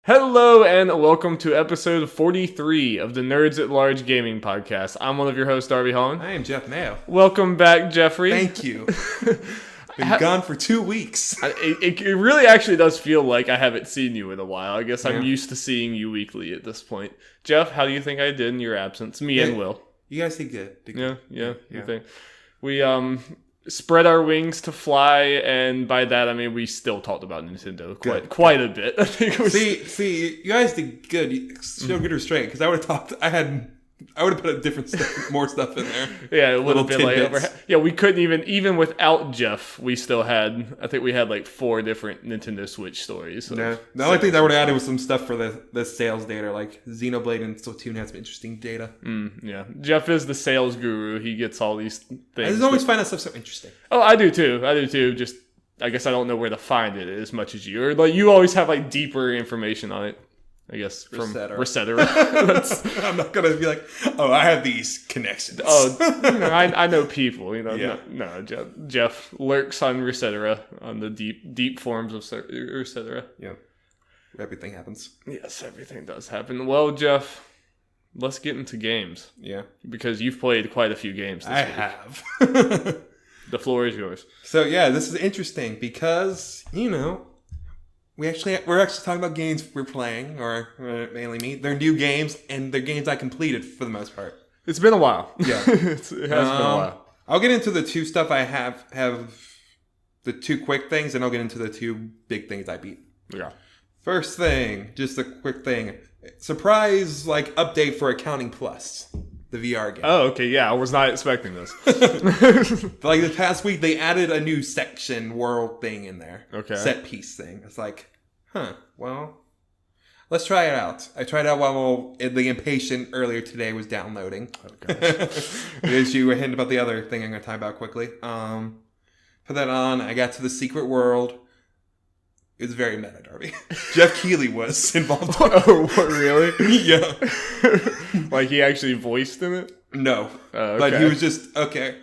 Hello and welcome to episode 43 of the Nerds at Large Gaming Podcast. I'm one of your hosts, Darby Holland. I am Jeff Mayo. Welcome back, Jeffrey. Thank you. Been gone for 2 weeks. It really actually does feel like I haven't seen you in a while. I guess I'm used to seeing you weekly at this point. Jeff, how do you think I did in your absence? Me and Will. You guys did good. Yeah. You think? We spread our wings to fly, and by that I mean we still talked about Nintendo quite a bit. I think it was... See, you guys did good. You showed good restraint because I would have talked. I would have put a different more stuff in there. Yeah, a little bit like we couldn't even without Jeff, we still had. I think we had like 4 different Nintendo Switch stories. So. No, the only thing I would have added was some stuff for the sales data, like Xenoblade and Splatoon had some interesting data. Yeah, Jeff is the sales guru. He gets all these things. I just always find that stuff so interesting. Oh, I do too. Just I guess I don't know where to find it as much as you, or like you always have like deeper information on it. I guess from Resetera. I'm not gonna be like, oh, I have these connections. I know people. No, Jeff lurks on Resetera, on the deep forms of Resetera. Yeah, everything happens. Yes, everything does happen. Well, Jeff, let's get into games. Yeah, because you've played quite a few games this week. I have. The floor is yours. So yeah, this is interesting because we're actually talking about games we're playing, or mainly me. They're new games, and they're games I completed for the most part. It's been a while. Yeah, it has been a while. I'll get into the 2 stuff I have the 2 quick things, and I'll get into the 2 big things I beat. Yeah. First thing, just a quick thing. Surprise, update for Accounting Plus, the VR game. Oh, okay, yeah, I was not expecting this. The past week, they added a new section world thing in there. Okay. Set piece thing. It's well, let's try it out. I tried it out while the Impatient earlier today was downloading. Okay. As you were hinting about the other thing I'm going to talk about quickly. Put that on. I got to the secret world. It was very meta, Darby. Jeff Keighley was involved. Oh, what, really? Yeah. Like he actually voiced in it? No. Okay. But he was just, okay.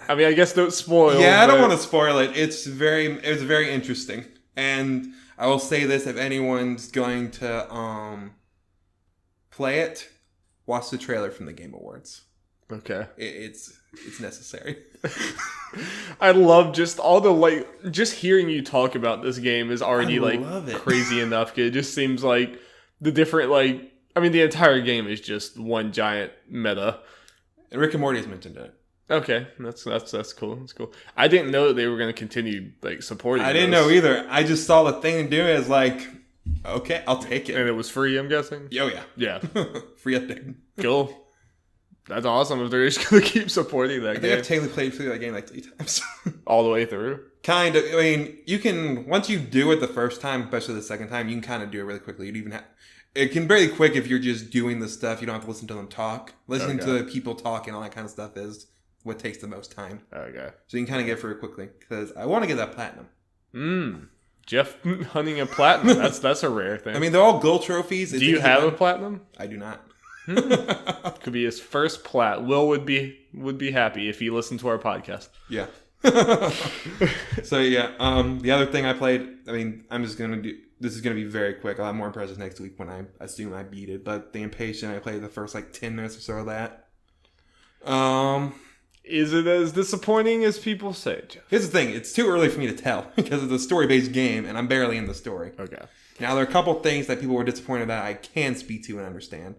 I mean, I guess don't spoil. Yeah, I don't want to spoil it. It was very interesting. And I will say this, if anyone's going to play it, watch the trailer from the Game Awards. Okay. It's necessary. I love just all the just hearing you talk about this game is already crazy enough. It just seems like the different the entire game is just one giant meta. And Rick and Morty is mentioned in it. Okay, that's cool. That's cool. I didn't know that they were going to continue supporting. I didn't know either. I just saw the thing and do it as okay, I'll take it. And it was free, I'm guessing. Oh yeah, yeah, free update. Cool. That's awesome if they're just going to keep supporting that game. I think I've technically played through that game 3 times. All the way through? Kind of. I mean, you can, once you do it the first time, especially the second time, you can kind of do it really quickly. It can be really quick if you're just doing the stuff. You don't have to listen to them talk. Listening to people talk and all that kind of stuff is what takes the most time. Okay. So you can kind of get through it quickly, because I want to get that platinum. Jeff hunting a platinum. That's a rare thing. I mean, they're all gold trophies. Do you have a platinum? I do not. Could be his first plat. Will would be happy if he listened to our podcast. Yeah. So yeah, the other thing I played, I mean, I'm just gonna do. This is gonna be very quick. I'll have more impressions next week when I assume I beat it. But the Impatient, I played the first 10 minutes or so of that. Is it as disappointing as people say, Jeff? Here's the thing: it's too early for me to tell because it's a story-based game, and I'm barely in the story. Okay. Now there are a couple things that people were disappointed that I can speak to and understand.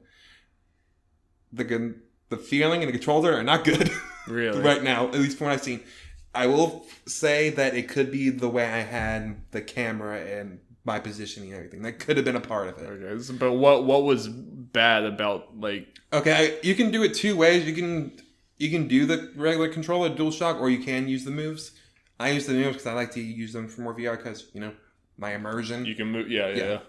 The feeling and the controls are not good. Really? Right now, at least from what I've seen. I will say that it could be the way I had the camera and my positioning and everything. That could have been a part of it. Okay, but what was bad about Okay, you can do it 2 ways. You can do the regular controller, DualShock, or you can use the moves. I use the moves because I like to use them for more VR because my immersion. You can move. Yeah.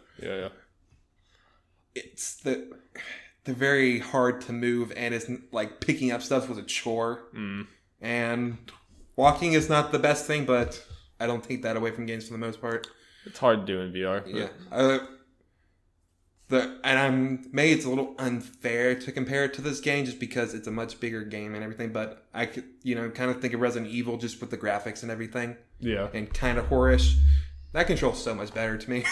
It's they're very hard to move, and it's picking up stuff was a chore. And walking is not the best thing, but I don't take that away from games for the most part. It's hard to do in VR. Yeah. Maybe it's a little unfair to compare it to this game just because it's a much bigger game and everything, but I could, kind of think of Resident Evil just with the graphics and everything. Yeah. And kind of horrorish. That controls so much better to me.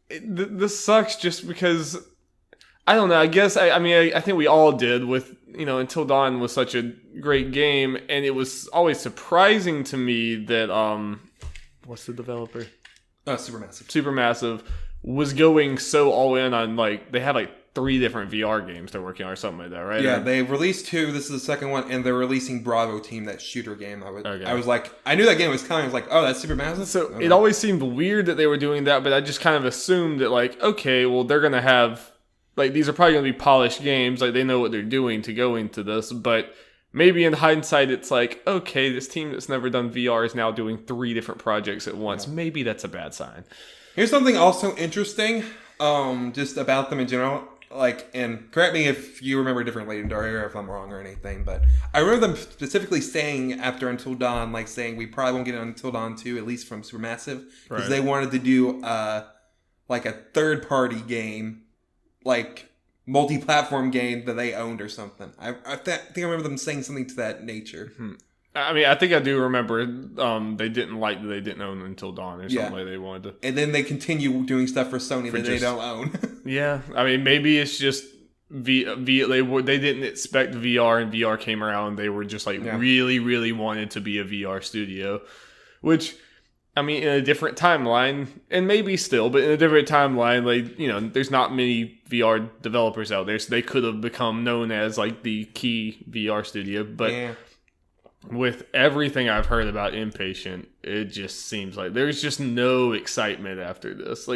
This sucks just because I don't know. I guess I think we all did with Until Dawn was such a great game, and it was always surprising to me that what's the developer? Supermassive was going so all in on they had 3 different VR games they're working on or something like that, right? Yeah, they released 2. This is the second one, and they're releasing Bravo Team, that shooter game. I was like, I knew that game was coming. I was like, oh, that's Supermassive? So it always seemed weird that they were doing that, but I just kind of assumed that okay, well, they're going to have, these are probably going to be polished games. They know what they're doing to go into this, but maybe in hindsight, it's okay, this team that's never done VR is now doing 3 different projects at once. Yeah. Maybe that's a bad sign. Here's something also interesting, just about them in general. And correct me if you remember differently, Darby, or if I'm wrong or anything, but I remember them specifically saying after Until Dawn, saying we probably won't get Until Dawn 2, at least from Supermassive, because they wanted to do a third-party game, multi-platform game that they owned or something. I think I remember them saying something to that nature. I think I do remember they didn't like that they didn't own Until Dawn or something they wanted to. And then they continue doing stuff for Sony that they don't own. Yeah, maybe it's just they didn't expect VR, and VR came around, and they were just really, really wanted to be a VR studio, which in a different timeline, and maybe still, but in a different timeline, there's not many VR developers out there, so they could have become known as the key VR studio, but. Yeah. With everything I've heard about Impatient, it just seems like there's just no excitement after this.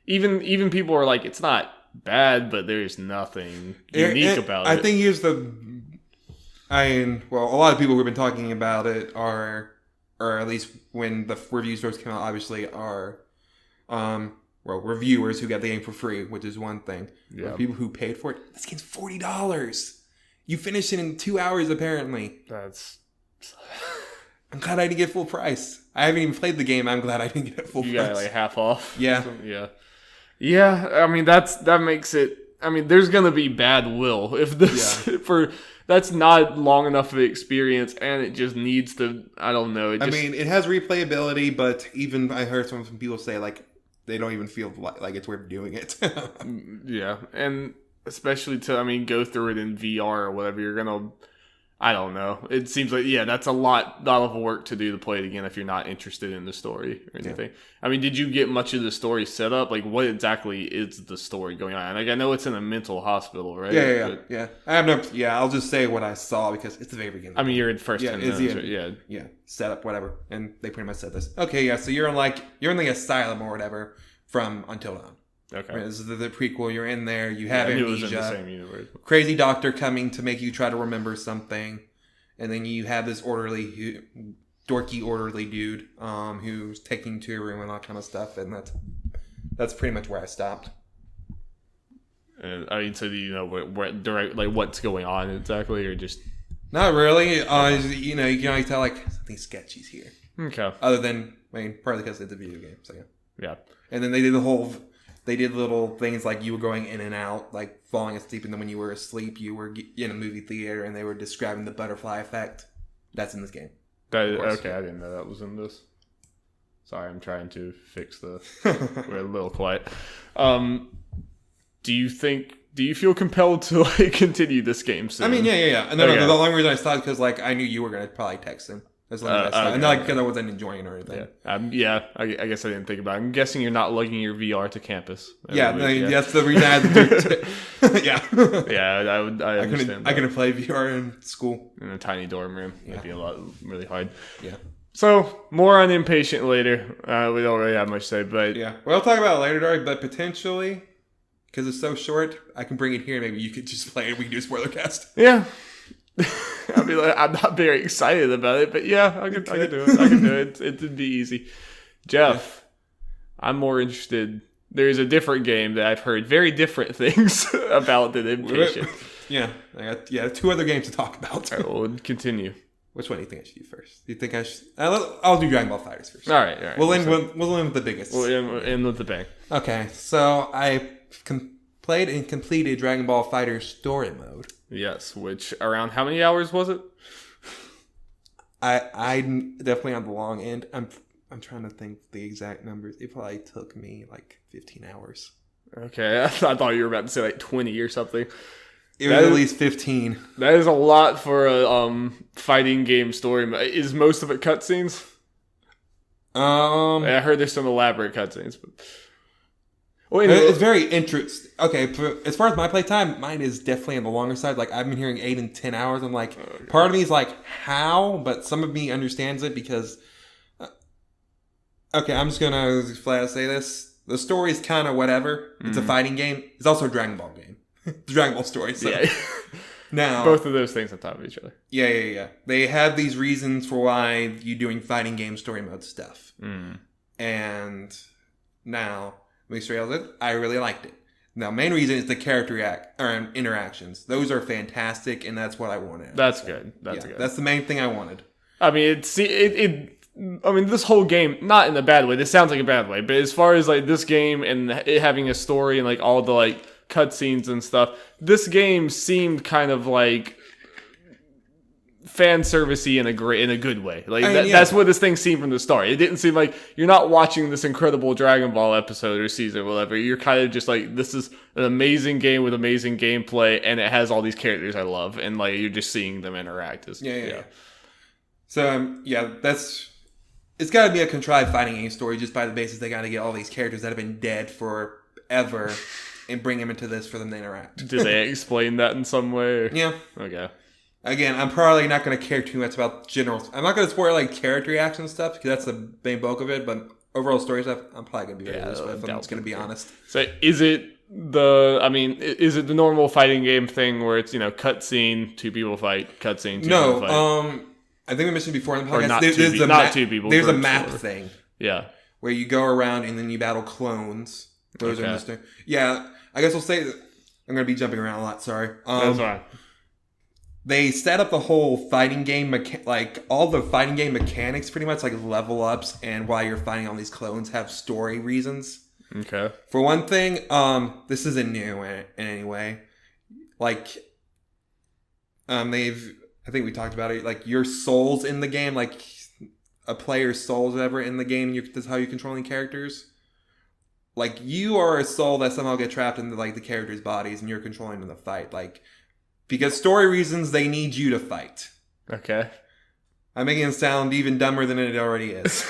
Even people are it's not bad, but there's nothing unique about it. I think here's a lot of people who've been talking about it or at least when the reviews first came out, obviously are, reviewers who got the game for free, which is one thing. Yeah. People who paid for it, this game's $40. You finish it in 2 hours, apparently. I'm glad I didn't get full price. I haven't even played the game. I'm glad I didn't get it full price. You got half off. Yeah. Yeah. That makes it. There's gonna be bad will if this that's not long enough of an experience, and it just needs to. I don't know. It has replayability, but even I heard some people say they don't even feel like it's worth doing it. Yeah, and especially to go through it in VR or whatever, you're gonna. I don't know. It seems that's a lot of work to do to play it again if you're not interested in the story or anything. Yeah. Did you get much of the story set up? What exactly is the story going on? I know it's in a mental hospital, right? Yeah. I have no. Yeah, I'll just say what I saw because it's the very beginning. You're in the first 10 minutes. Right? Yeah. Set up, whatever, and they pretty much said this. Okay, yeah. So you're in the asylum or whatever from Until Dawn. Okay. Right, this is the prequel. You're in there. You have amnesia. It was in the same universe. Crazy doctor coming to make you try to remember something, and then you have this dorky orderly dude who's taking you to your room and all kind of stuff, and that's pretty much where I stopped. And so do you know what's going on exactly, or just not really? You can always tell something sketchy's here. Okay. Other than partly because it's a video game, so yeah. Yeah. And then they did little things you were going in and out, falling asleep, and then when you were asleep, you were in a movie theater, and they were describing the butterfly effect. That's in this game. Okay, I didn't know that was in this. Sorry, I'm trying to fix the... We're a little quiet. Do you feel compelled to continue this game soon? Yeah. No, the only reason I stopped because I knew you were going to probably text him. As long as I stopped. And not because I wasn't enjoying it or anything. I guess I didn't think about it. I'm guessing you're not lugging your VR to campus. That's the reason I had to do it. Yeah, I understand. I couldn't play VR in school. In a tiny dorm room. It'd be really hard. Yeah. So, more on Impatient later. We don't really have much to say, but... Yeah. We'll talk about it later, Darby, but potentially, because it's so short, I can bring it here. Maybe you could just play it. We can do a spoiler cast. Yeah. I'm not very excited about it, but yeah, I can do it. I can do it. It'd be easy. Jeff, I'm more interested. There's a different game that I've heard very different things about than Impatient. Yeah, I got 2 other games to talk about. All right, we'll continue. Which one do you think I should do first? Do you think I should? I'll do Dragon Ball FighterZ first. All right. We'll end with the biggest. We'll end with the bang. Okay, so I played and completed Dragon Ball FighterZ Story Mode. Yes, which around how many hours was it? I'm definitely on the long end. I'm trying to think the exact numbers. It probably took me like 15 hours. Okay, I thought you were about to say like 20 or something. It was at least 15. That is a lot for a fighting game story. Is most of it cutscenes? I heard there's some elaborate cutscenes. But... it's very interesting. Okay, as far as my playtime, mine is definitely on the longer side. Like, I've been hearing 8 and 10 hours. I'm like, part of me is like, how? But some of me understands it because... okay, I'm just going to flat out say this. The story is kind of whatever. It's a fighting game. It's also a Dragon Ball game. The Dragon Ball story. So. Yeah. Now, both of those things on top of each other. Yeah. They have these reasons for why you're doing fighting game story mode stuff. And now, let me straight out it. I really liked it. Now, main reason is the character interactions. Those are fantastic, and that's what I wanted. That's good. That's good. That's the main thing I wanted. I mean, this whole game, not in a bad way. This sounds like a bad way, but as far as like this game and it having a story and like all the like cutscenes and stuff, this game seemed kind of like fan servicey in a good way. Like that's what this thing seemed from the start. It didn't seem like you're not watching this incredible Dragon Ball episode or season or whatever. You're kind of just like, this is an amazing game with amazing gameplay, and it has all these characters I love, and like you're just seeing them interact. Yeah. So it's got to be a contrived fighting game story just by the basis they got to get all these characters that have been dead forever and bring them into this for them to interact. Do they explain that in some way? Yeah. Okay. Again, I'm probably not going to care too much about general... I'm not going to spoil like character reaction stuff because that's the main bulk of it, but overall story stuff, I'm probably going to be able to this if I'm just going to be honest. So is it the normal fighting game thing where it's, cutscene, 2 people fight, cutscene, 2 people fight? I think we mentioned before in the podcast. Not two people. There's a map thing. Yeah. Where you go around and then you battle clones. Those are interesting. Yeah, I guess I'll say that I'm going to be jumping around a lot. Sorry. That's fine. They set up the whole fighting game, like all the fighting game mechanics, pretty much like level ups, and while you're fighting all these clones, have story reasons. Okay. For one thing, this isn't new in any way. Like, I think we talked about it. Like your souls in the game, like a player's souls, whatever in the game. That's how you're controlling characters. Like you are a soul that somehow get trapped into like the characters' bodies, and you're controlling them to fight. Like because story reasons, they need you to fight. Okay. I'm making it sound even dumber than it already is.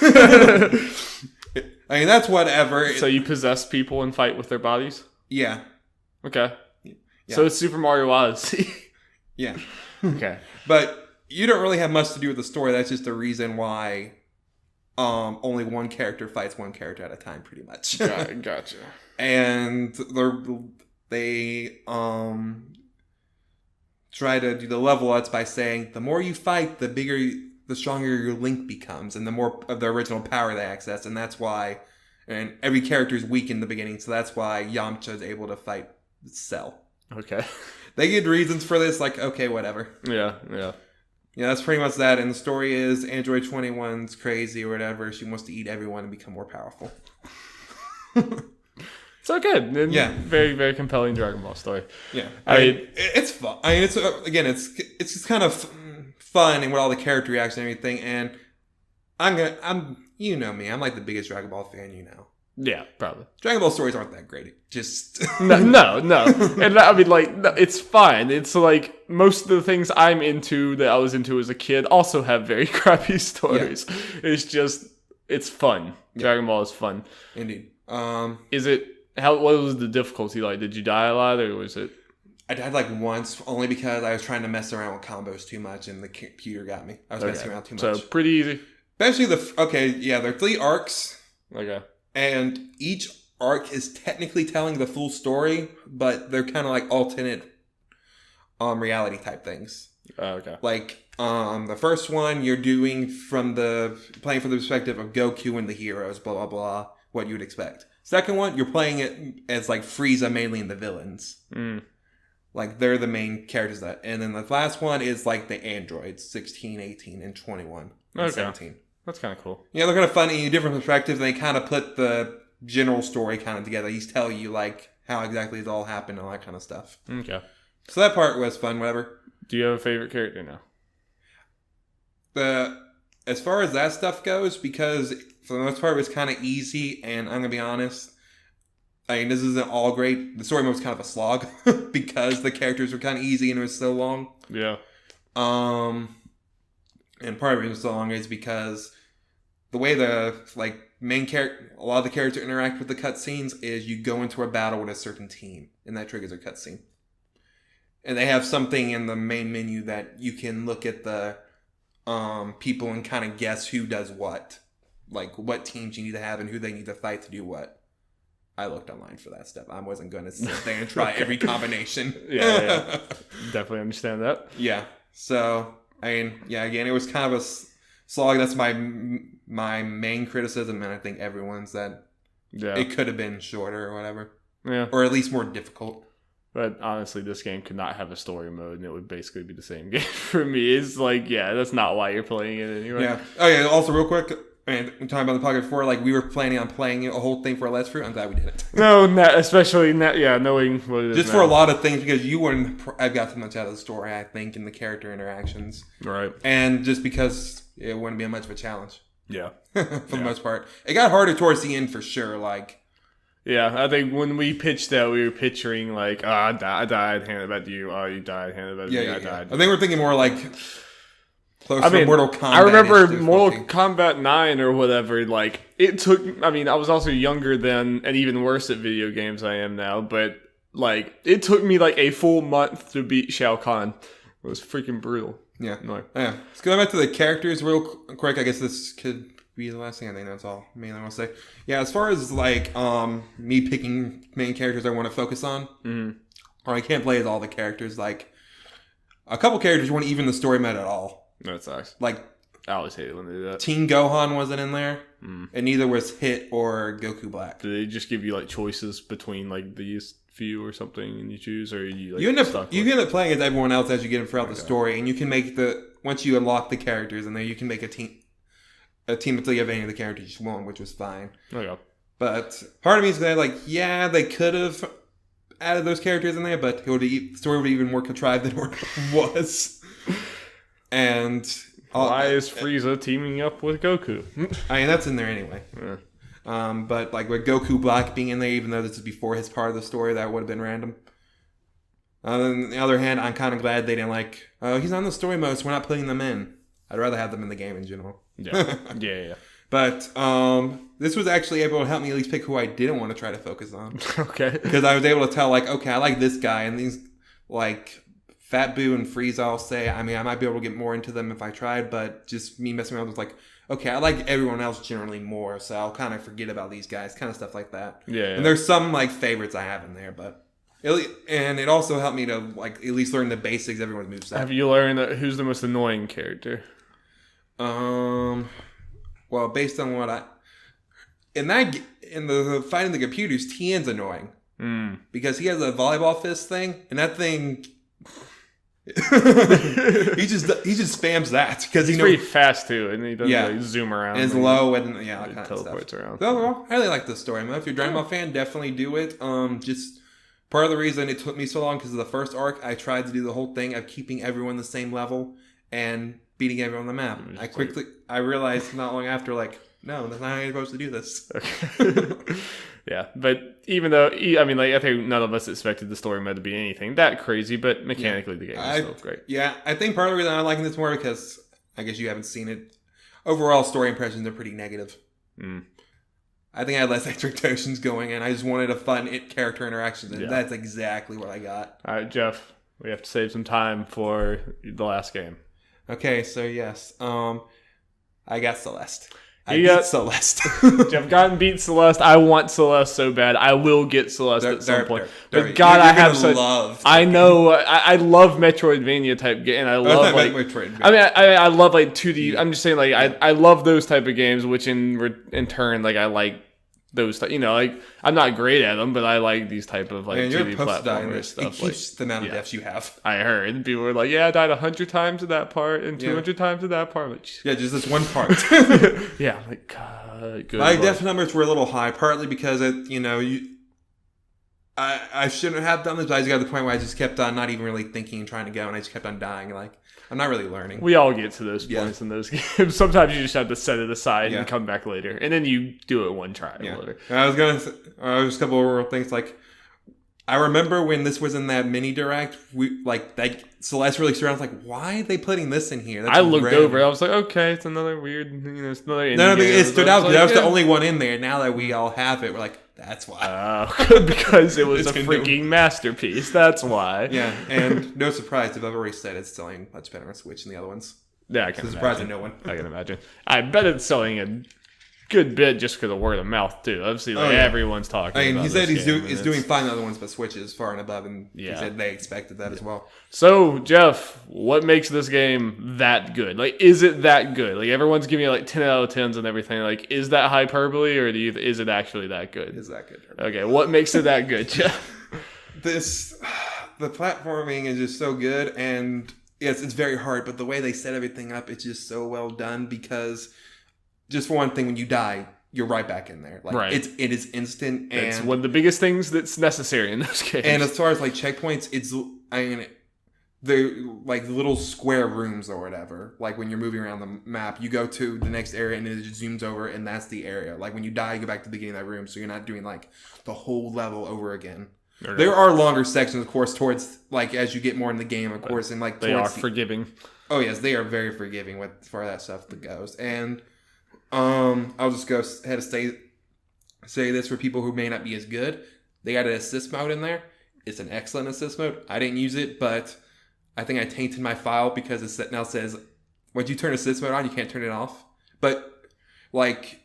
I mean that's whatever. So you possess people and fight with their bodies? Yeah. Okay. Yeah. So it's Super Mario Odyssey. Yeah. Okay. But you don't really have much to do with the story. That's just the reason why only one character fights one character at a time, pretty much. Gotcha. And they try to do the level ups by saying the more you fight, the stronger your link becomes, and the more of the original power they access. And that's why, and every character is weak in the beginning, so that's why Yamcha is able to fight Cell. Okay. They get reasons for this, like, okay, whatever. Yeah. Yeah, that's pretty much that. And the story is Android 21's crazy or whatever. She wants to eat everyone and become more powerful. So good. And yeah. Very, very compelling Dragon Ball story. Yeah. I mean, it's fun. I mean, it's just kind of fun and with all the character reactions and everything. And you know me, I'm like the biggest Dragon Ball fan, Yeah, probably. Dragon Ball stories aren't that great. Just no. And I mean, like, it's fine. It's like most of the things I'm into that I was into as a kid also have very crappy stories. Yeah. It's fun. Yeah. Dragon Ball is fun. Indeed. What was the difficulty like? Did you die a lot, or was it? I died like once, only because I was trying to mess around with combos too much, and the computer got me. I was messing around too much. So pretty easy. Especially there are 3 arcs. Okay. And each arc is technically telling the full story, but they're kind of like alternate reality type things. Okay. Like the first one, you're doing playing from the perspective of Goku and the heroes, blah blah blah, what you would expect. Second one, you're playing it as like Frieza mainly and the villains. Like they're the main characters and then the last one is like the androids, 16, 18, and 21, and 17. That's kind of cool. Yeah, they're kind of funny in different perspectives. And they kind of put the general story kind of together. He's tell you like how exactly it all happened and all that kind of stuff. Okay. So that part was fun, whatever. Do you have a favorite character now? As far as that stuff goes, because for the most part, it was kind of easy. And I'm gonna be honest. I mean, this isn't all great. The story mode was kind of a slog because the characters were kind of easy and it was so long. Yeah. And part of it was so long is because the way the main character, a lot of the characters interact with the cutscenes is you go into a battle with a certain team, and that triggers a cutscene. And they have something in the main menu that you can look at the people and kind of guess who does what, like what teams you need to have and who they need to fight to do what. I looked online for that stuff. I wasn't going to sit there and try every combination. Yeah. Definitely understand that. Yeah. So, I mean, yeah, again, it was kind of a slog. That's my main criticism, and I think everyone's that it could have been shorter or whatever. Yeah. Or at least more difficult. But honestly, this game could not have a story mode, and it would basically be the same game for me. It's like, yeah, that's not why you're playing it anyway. Yeah. Oh, yeah, also real quick, and we're talking about the podcast before, like, we were planning on playing a whole thing for Let's Fruit. I'm glad we didn't. No, especially, knowing what it is just now. for a lot of things, because you wouldn't have got too much out of the story, I think, in the character interactions. Right. And just because it wouldn't be much of a challenge. Yeah. For the most part. It got harder towards the end for sure, like. Yeah, I think when we pitched that, we were picturing, like, I died, handed back to you. Oh, you died, handed back to me, I died. I think we're thinking more like close to Mortal Kombat. I remember Mortal Kombat 9 or whatever, like, it took, I mean, I was also younger then and even worse at video games I am now, but, like, it took me, like, a full month to beat Shao Kahn. It was freaking brutal. Yeah. Annoying. Yeah. Let's go back to the characters real quick. I guess this could be the last thing. I think that's all mainly I want to say. Yeah, as far as like me picking main characters I want to focus on, or I can't play as all the characters. Like a couple characters weren't even the story mode at all. No, it sucks. Like I always hate it when they do that. Teen Gohan wasn't in there, and neither was Hit or Goku Black. Do they just give you like choices between like these few or something, and you choose, or you like you end up playing as everyone else as you get throughout the story, and you can make once you unlock the characters, and then you can make a team until you have any of the characters you want, which was fine. Okay. But part of me is like, yeah, they could have added those characters in there, but the story would be even more contrived than it was. And why is Frieza teaming up with Goku? I mean, that's in there anyway. Yeah. But like with Goku Black being in there, even though this is before his part of the story, that would have been random. On the other hand, I'm kind of glad they didn't he's on the story mode, so we're not putting them in. I'd rather have them in the game in general. Yeah. But this was actually able to help me at least pick who I didn't want to try to focus on. Okay. Because I was able to tell, like, okay, I like this guy, and these, like, Fat Boo and Frieza, I'll say, I mean, I might be able to get more into them if I tried, but just me messing around with, like, okay, I like everyone else generally more, so I'll kind of forget about these guys, kind of stuff like that. Yeah. And there's some, like, favorites I have in there, but... And it also helped me to, like, at least learn the basics of everyone's moveset. Have you learned who's the most annoying character? Well, based on what in the fighting the computers, Tien's annoying because he has a volleyball fist thing, and that thing he just spams that because he's pretty fast too, and he doesn't zoom around. And it's low and that kind of teleports stuff. around. So overall, I really like this story. If you're a Dragon Ball fan, definitely do it. Just part of the reason it took me so long because of the first arc, I tried to do the whole thing of keeping everyone the same level and beating everyone on the map. I realized not long after, like, no, that's not how you're supposed to do this. Okay. Yeah, but even though, I mean, like, I think none of us expected the story mode to be anything that crazy, but mechanically the game is still great. Yeah, I think part of the reason I'm liking this more because I guess you haven't seen it. Overall, story impressions are pretty negative. I think I had less expectations going in. I just wanted a fun character interactions, and that's exactly what I got. All right, Jeff, we have to save some time for the last game. Okay, so yes, I got Celeste. I beat Celeste. I've gotten beat Celeste. I want Celeste so bad. I will get Celeste at some point. Darby, but God, I have such. I know. I love Metroidvania type game. And I love like. Metroidvania. I mean, I love like 2D. I'm just saying like I love those type of games, which in turn like I like those. You know, like I'm not great at them, but I like these type of like 2D platformer stuff. It keeps the amount of deaths you have. I heard people were like, "Yeah, I died 100 times in that part and 200 times in that part." Like, just this one part. Yeah, like God, good. My death numbers were a little high, partly because I shouldn't have done this, but I just got to the point where I just kept on not even really thinking and trying to go, and I just kept on dying. Like, I'm not really learning. We all get to those points in those games. Sometimes you just have to set it aside and come back later, and then you do it one try. Yeah. Or whatever. I was gonna say, just a couple of things like. I remember when this was in that mini direct, Celeste really started. I was like, "Why are they putting this in here?" I looked over. I was like, "Okay, it's another weird, it's another." No, it stood out. That was the only one in there. Now that we all have it, we're like, "That's why." Because it was a freaking masterpiece. That's why. Yeah, and no surprise, I've already said it's selling much better on Switch than the other ones. Yeah, I can imagine. Surprising no one. I can imagine. I bet it's selling a good bit just because of word of mouth too. Obviously, everyone's talking. I mean, he said he's doing fine on the other ones, but Switch is far and above, and he said they expected that as well. So, Jeff, what makes this game that good? Like, is it that good? Like, everyone's giving it like 10 out of 10s and everything. Like, is that hyperbole, or is it actually that good? Is that good? Okay, what makes it that good, Jeff? The platforming is just so good, and yes, it's very hard, but the way they set everything up, it's just so well done because. Just for one thing, when you die, you're right back in there. Like, right. It is instant. And it's one of the biggest things that's necessary in those games. And as far as like checkpoints, they're like little square rooms or whatever. Like when you're moving around the map, you go to the next area and it just zooms over and that's the area. Like when you die, you go back to the beginning of that room. So you're not doing like the whole level over again. Okay. There are longer sections, of course, towards like as you get more in the game, of course. And like they are forgiving. Oh, yes. They are very forgiving with as far as that stuff that goes. And I'll just go ahead and say this for people who may not be as good. They got an assist mode in there. It's an excellent assist mode. I didn't use it, but I think I tainted my file because it now says once you turn assist mode on, you can't turn it off. But like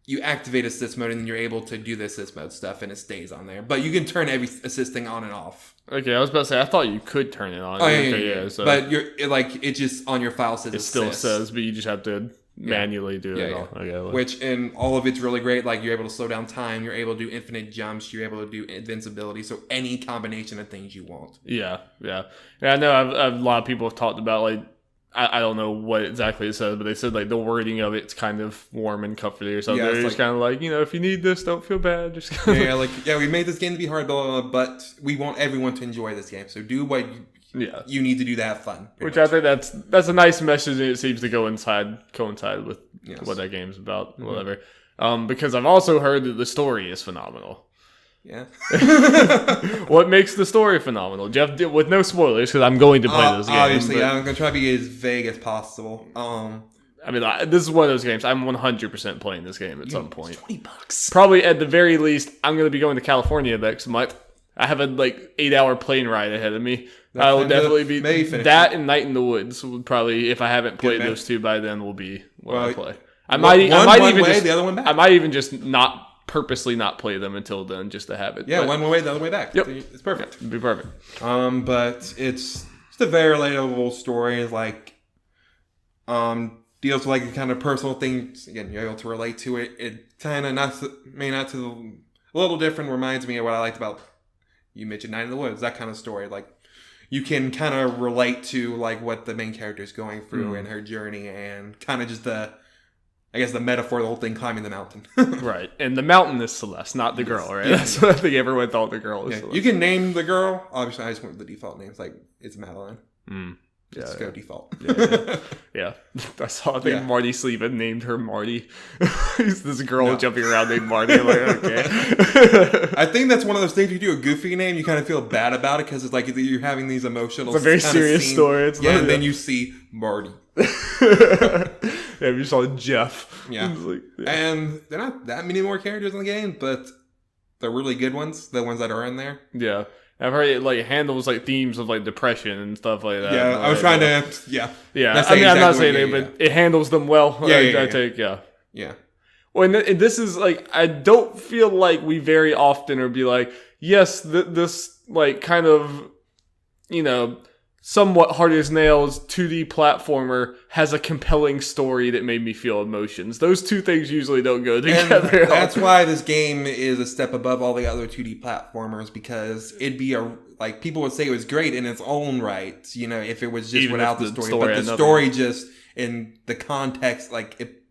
you activate assist mode and then you're able to do the assist mode stuff and it stays on there. But you can turn every assist thing on and off. Okay, I was about to say I thought you could turn it on. Oh, yeah. So. But it just on your file says it still says, but you just have to manually do it all. Okay, which in all of it's really great. Like you're able to slow down time, you're able to do infinite jumps, you're able to do invincibility. So any combination of things you want. Yeah. I know a lot of people have talked about like I don't know what exactly it says, but they said like the wording of it's kind of warm and comforting or something. It's just kind of like, if you need this, don't feel bad. Just we made this game to be hard, but we want everyone to enjoy this game. So do what. You need to do that fun. Which much. I think that's a nice message, and it seems to coincide with what that game's about, whatever. Because I've also heard that the story is phenomenal. Yeah. What makes the story phenomenal, Jeff? With no spoilers, because I'm going to play this game. Obviously, I'm going to try to be as vague as possible. I mean, this is one of those games. I'm 100% playing this game at some point. $20. Probably at the very least, I'm going to be going to California next month. I have a 8-hour plane ride ahead of me. I will definitely be that and Night in the Woods would probably, if I haven't played those two by then, will be what I play. I might even just not purposely not play them until then, just to have it. Yeah, one way, the other way back. Yep, it's perfect. It'd be perfect. But it's a very relatable story. Like, deals with like kind of personal things. Again, you're able to relate to it. It kind of a little different. Reminds me of what I liked about. You mentioned Night in the Woods, that kind of story. Like, you can kind of relate to like what the main character is going through and her journey, and kind of just the metaphor of the whole thing, climbing the mountain. Right, and the mountain is Celeste, not the girl, right? Yeah. That's what I think everyone thought the girl was. Celeste. You can name the girl. Obviously, I just went with the default names. Like, it's Madeline. Let's go default. Yeah. I think Marty Sleeva named her Marty. He's this girl jumping around named Marty. I'm like, okay. I think that's one of those things you do a goofy name, you kind of feel bad about it because it's like you're having these emotional. It's a very serious story. And then you see Marty. You saw Jeff. Yeah. And they're not that many more characters in the game, but they're really good ones. The ones that are in there. Yeah. I've heard it handles themes of depression and stuff like that. Yeah, I was trying to. Yeah. I'm not saying it, but it handles them well. Yeah. Well, and this is I don't feel like we very often are be like, yes, this kind of, somewhat hard as nails 2D platformer has a compelling story that made me feel emotions. Those two things usually don't go together. And that's why this game is a step above all the other 2D platformers, because it'd be people would say it was great in its own right, if it was just even without the story. But the story just in the context, it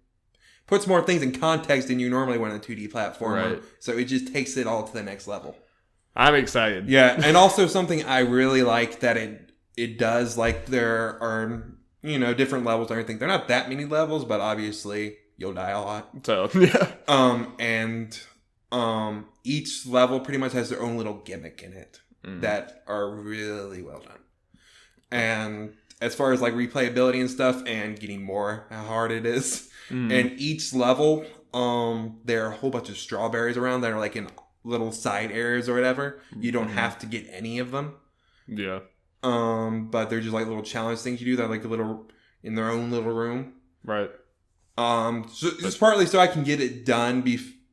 puts more things in context than you normally want in a 2D platformer. Right. So it just takes it all to the next level. I'm excited. Yeah, and also something I really like that it does, like there are, different levels and everything. They're not that many levels, but obviously you'll die a lot. So, yeah. Each level pretty much has their own little gimmick in it that are really well done. And as far as like replayability and stuff and getting more how hard it is, and each level, there are a whole bunch of strawberries around that are like in little side areas or whatever. You don't have to get any of them. Yeah. But they're just like little challenge things you do that are like a little in their own little room. Right. So just partly so I can get it done,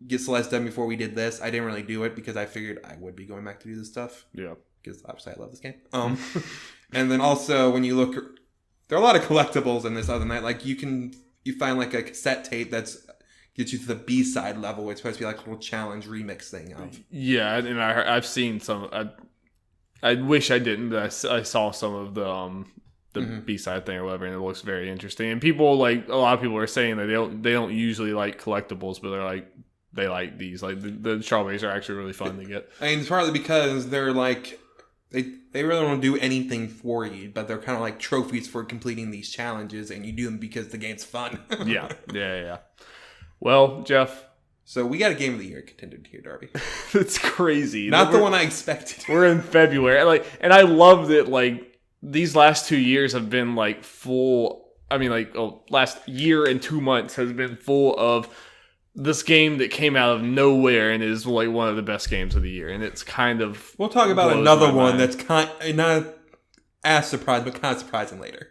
get Celeste done before we did this. I didn't really do it because I figured I would be going back to do this stuff. Yeah. Because obviously I love this game. And then also when you look, there are a lot of collectibles in this other night. Like you find like a cassette tape that's gets you to the B-side level. It's supposed to be like a little challenge remix thing of. Yeah, and I've seen some. I wish I didn't, but I saw some of the B-side thing or whatever, and it looks very interesting. And people like a lot of people are saying that they don't usually like collectibles, but they like these. Like the strawberries are actually really fun to get. I mean, it's partly because they're like they really don't do anything for you, but they're kind of like trophies for completing these challenges, and you do them because the game's fun. Yeah. Well, Jeff. So we got a Game of the Year contender here, Darby. It's crazy. Not the one I expected. We're in February, and I love that. Like these last 2 years have been like full. I mean, last year and 2 months has been full of this game that came out of nowhere and is like one of the best games of the year. And it's kind of we'll talk about another one that's not as surprising, but kind of surprising later.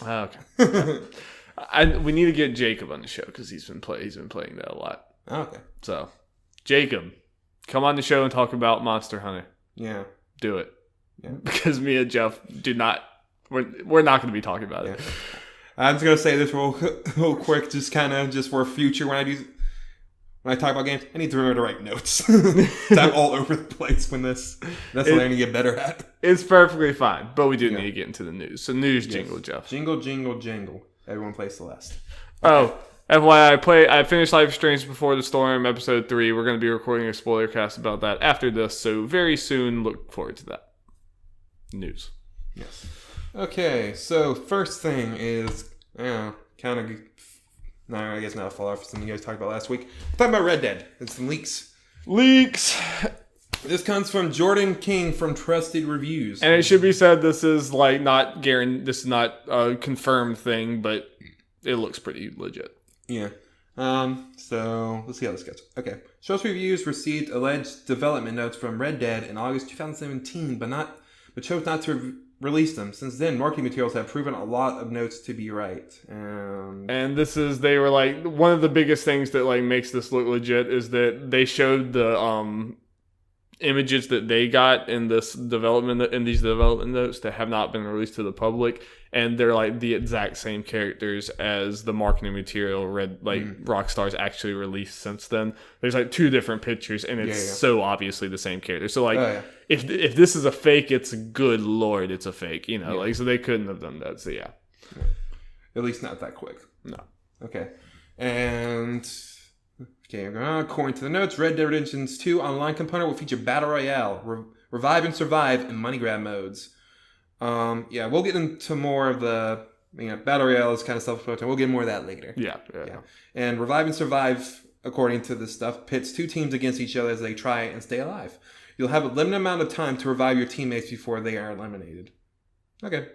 Okay. We need to get Jacob on the show because he's been playing that a lot. Okay. So, Jacob, come on the show and talk about Monster Hunter. Yeah. Do it. Yeah. Because me and Jeff do not. We're not going to be talking about it. I'm just going to say this real quick, just for future when I talk about games, I need to remember to write notes. I'm all over the place that's what I need to get better at. It's perfectly fine, but we do need to get into the news. So news jingle, Jeff. Jingle, jingle, jingle. Everyone plays Celeste. Oh, FYI, I finished Life is Strange Before the Storm, episode 3. We're going to be recording a spoiler cast about that after this, so very soon, look forward to that. News. Yes. Okay, so first thing is, I guess not a follow-up for something you guys talked about last week. We're talking about Red Dead. It's some leaks. This comes from Jordan King from Trusted Reviews. And it should be said this is like not guaranteed. This is not a confirmed thing, but it looks pretty legit. Yeah. So let's see how this goes. Okay. Trusted Reviews received alleged development notes from Red Dead in August 2017, but chose not to release them. Since then, marketing materials have proven a lot of notes to be right. And they were like one of the biggest things that like makes this look legit is that they showed the images that they got in these development notes that have not been released to the public, and they're like the exact same characters as the marketing material Rockstar's actually released since then. There's like 2 different pictures, and it's so obviously the same character. So like if this is a fake, it's good lord, it's a fake. So they couldn't have done that. So yeah. At least not that quick. No. Okay. And according to the notes, Red Dead Redemption 2 online component will feature Battle Royale, Revive and Survive, and Money Grab modes. We'll get into more of the Battle Royale is kind of self-explanatory. We'll get more of that later. Yeah. And Revive and Survive, according to this stuff, pits 2 teams against each other as they try and stay alive. You'll have a limited amount of time to revive your teammates before they are eliminated. Okay.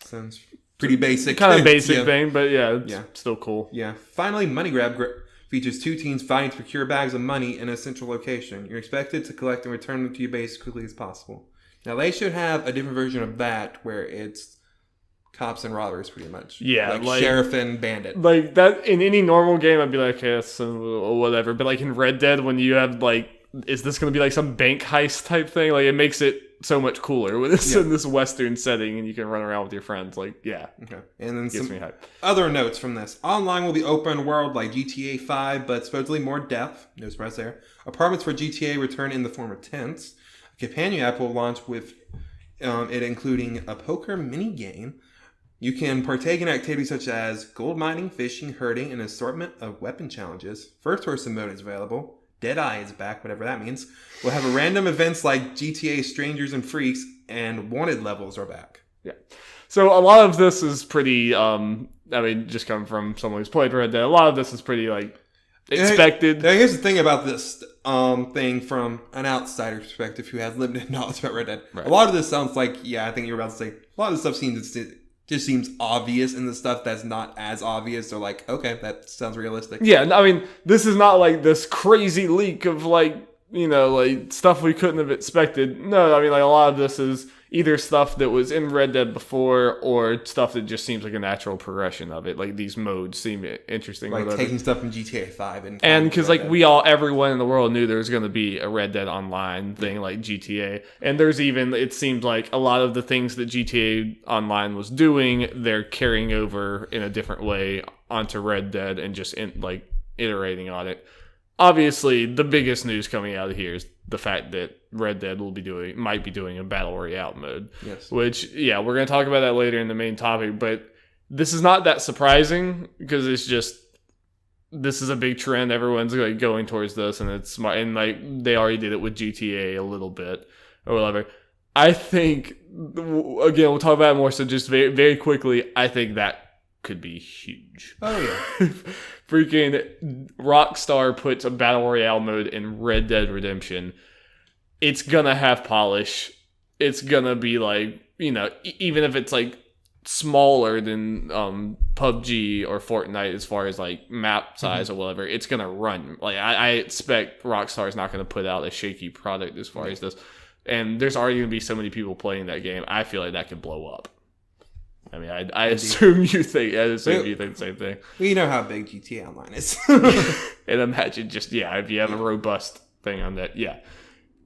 Sounds pretty basic. Kind of basic thing, but it's still cool. Yeah. Finally, Money Grab features 2 teams fighting to procure bags of money in a central location. You're expected to collect and return them to your base as quickly as possible. Now, they should have a different version of that where it's cops and robbers, pretty much. Yeah. Like sheriff and bandit. Like, that in any normal game, I'd be like, okay, that's whatever. But, like, in Red Dead, when you have, like, is this going to be, like, some bank heist type thing? Like, it makes it so much cooler when it's in this Western setting and you can run around with your friends. Like, yeah. Okay. And then Gets some me hyped. other notes from this. Online will be open world like GTA 5, but supposedly more depth. No surprise there. Apartments for GTA return in the form of tents. A companion app will launch with it including a poker mini game. You can partake in activities such as gold mining, fishing, herding, and an assortment of weapon challenges. First person mode is available. Deadeye is back, whatever that means. We'll have random events like GTA Strangers and Freaks, and Wanted levels are back. Yeah. So a lot of this is pretty, just coming from someone who's played Red Dead, a lot of this is pretty, expected. Here's the thing about this thing from an outsider perspective who has limited knowledge about Red Dead. Right. A lot of this sounds like, I think you're about to say, a lot of the stuff just seems obvious, and the stuff that's not as obvious are like, okay, that sounds realistic. Yeah, I mean, this is not like this crazy leak of stuff we couldn't have expected. No, I mean, a lot of this is either stuff that was in Red Dead before or stuff that just seems like a natural progression of it. Like, these modes seem interesting. Like taking stuff from GTA 5 and because everyone in the world knew there was going to be a Red Dead Online thing like GTA. And there's even, it seemed like a lot of the things that GTA Online was doing, they're carrying over in a different way onto Red Dead and just iterating on it. Obviously, the biggest news coming out of here is the fact that Red Dead might be doing a Battle Royale mode. Yes. Which, we're going to talk about that later in the main topic, but this is not that surprising because it's just, this is a big trend. Everyone's going towards this, and it's smart. And they already did it with GTA a little bit or whatever. I think, again, we'll talk about it more, so just very, very quickly, I think that could be huge. Oh, yeah. Freaking Rockstar puts a Battle Royale mode in Red Dead Redemption. It's gonna have polish. It's gonna be even if it's smaller than PUBG or Fortnite as far as map size or whatever, it's gonna run. I expect Rockstar's not gonna put out a shaky product as far as this. And there's already gonna be so many people playing that game. I feel like that could blow up. I mean, I assume you think the same thing. We know how big GTA Online is. And imagine just, if you have a robust thing on that,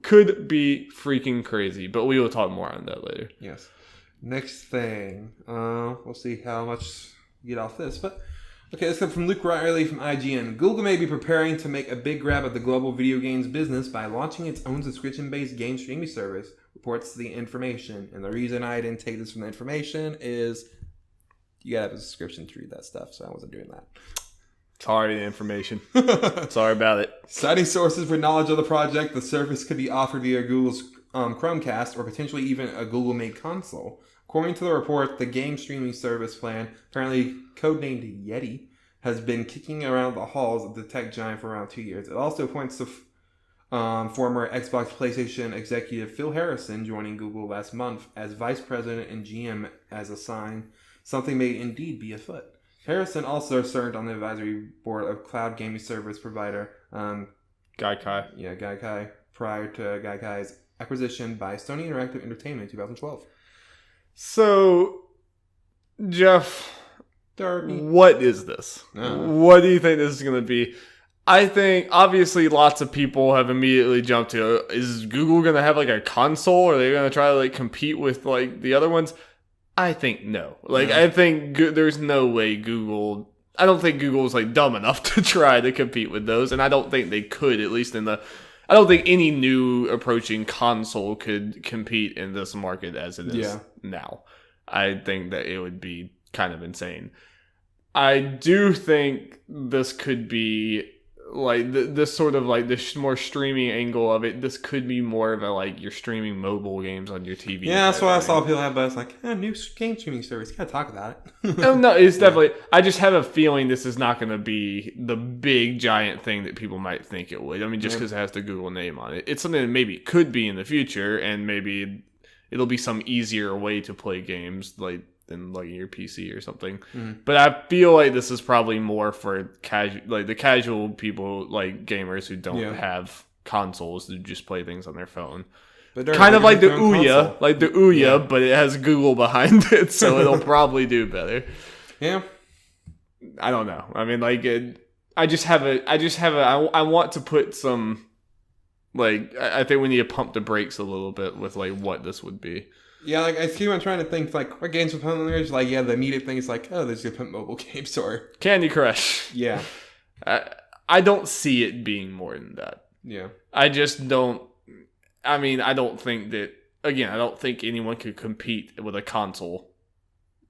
could be freaking crazy. But we will talk more on that later. Yes. Next thing, we'll see how much you get off this. But, okay, this comes from Luke Riley from IGN. Google may be preparing to make a big grab at the global video games business by launching its own subscription-based game streaming service, reports the Information. And the reason I didn't take this from the Information is you gotta have a subscription to read that stuff, so I wasn't doing that. Sorry, the Information. Sorry about it. Citing sources with knowledge of the project, the service could be offered via Google's Chromecast or potentially even a Google-made console. According to the report, the game streaming service plan, apparently codenamed Yeti, has been kicking around the halls of the tech giant for around 2 years. It also points to former Xbox PlayStation executive Phil Harrison joining Google last month as vice president and GM as a sign something may indeed be afoot. Harrison also served on the advisory board of cloud gaming service provider Gaikai. Yeah, Gaikai, prior to Gaikai's acquisition by Sony Interactive Entertainment in 2012. So, Jeff, Darby, what is this? What do you think this is going to be? I think, obviously, lots of people have immediately jumped to, is Google going to have a console? Or are they going to try to compete with the other ones? I think no. I think there's no way Google... I don't think Google's dumb enough to try to compete with those, and I don't think they could, at least in the... I don't think any new approaching console could compete in this market as it is now. I think that it would be kind of insane. I do think this could be this sort of this more streaming angle of it. This could be more of a you're streaming mobile games on your TV. Yeah, that's what I saw people have, but it's new game streaming service. You gotta talk about it. No, it's definitely. I just have a feeling this is not going to be the big giant thing that people might think it would. I mean, just because it has the Google name on it, it's something that maybe it could be in the future, and maybe it'll be some easier way to play games than your PC or something. Mm-hmm. But I feel like this is probably more for the casual people, gamers who don't have consoles to just play things on their phone. But kind of like the Ouya, but it has Google behind it, so it'll probably do better. Yeah. I don't know. I mean, I want to put some, I think we need to pump the brakes a little bit with what this would be. Yeah, I see what I'm trying to think, what games would put on there? The immediate thing is there's gonna put mobile games or... Candy Crush. Yeah. I don't see it being more than that. Yeah. I just don't... I mean, I don't think that... Again, I don't think anyone could compete with a console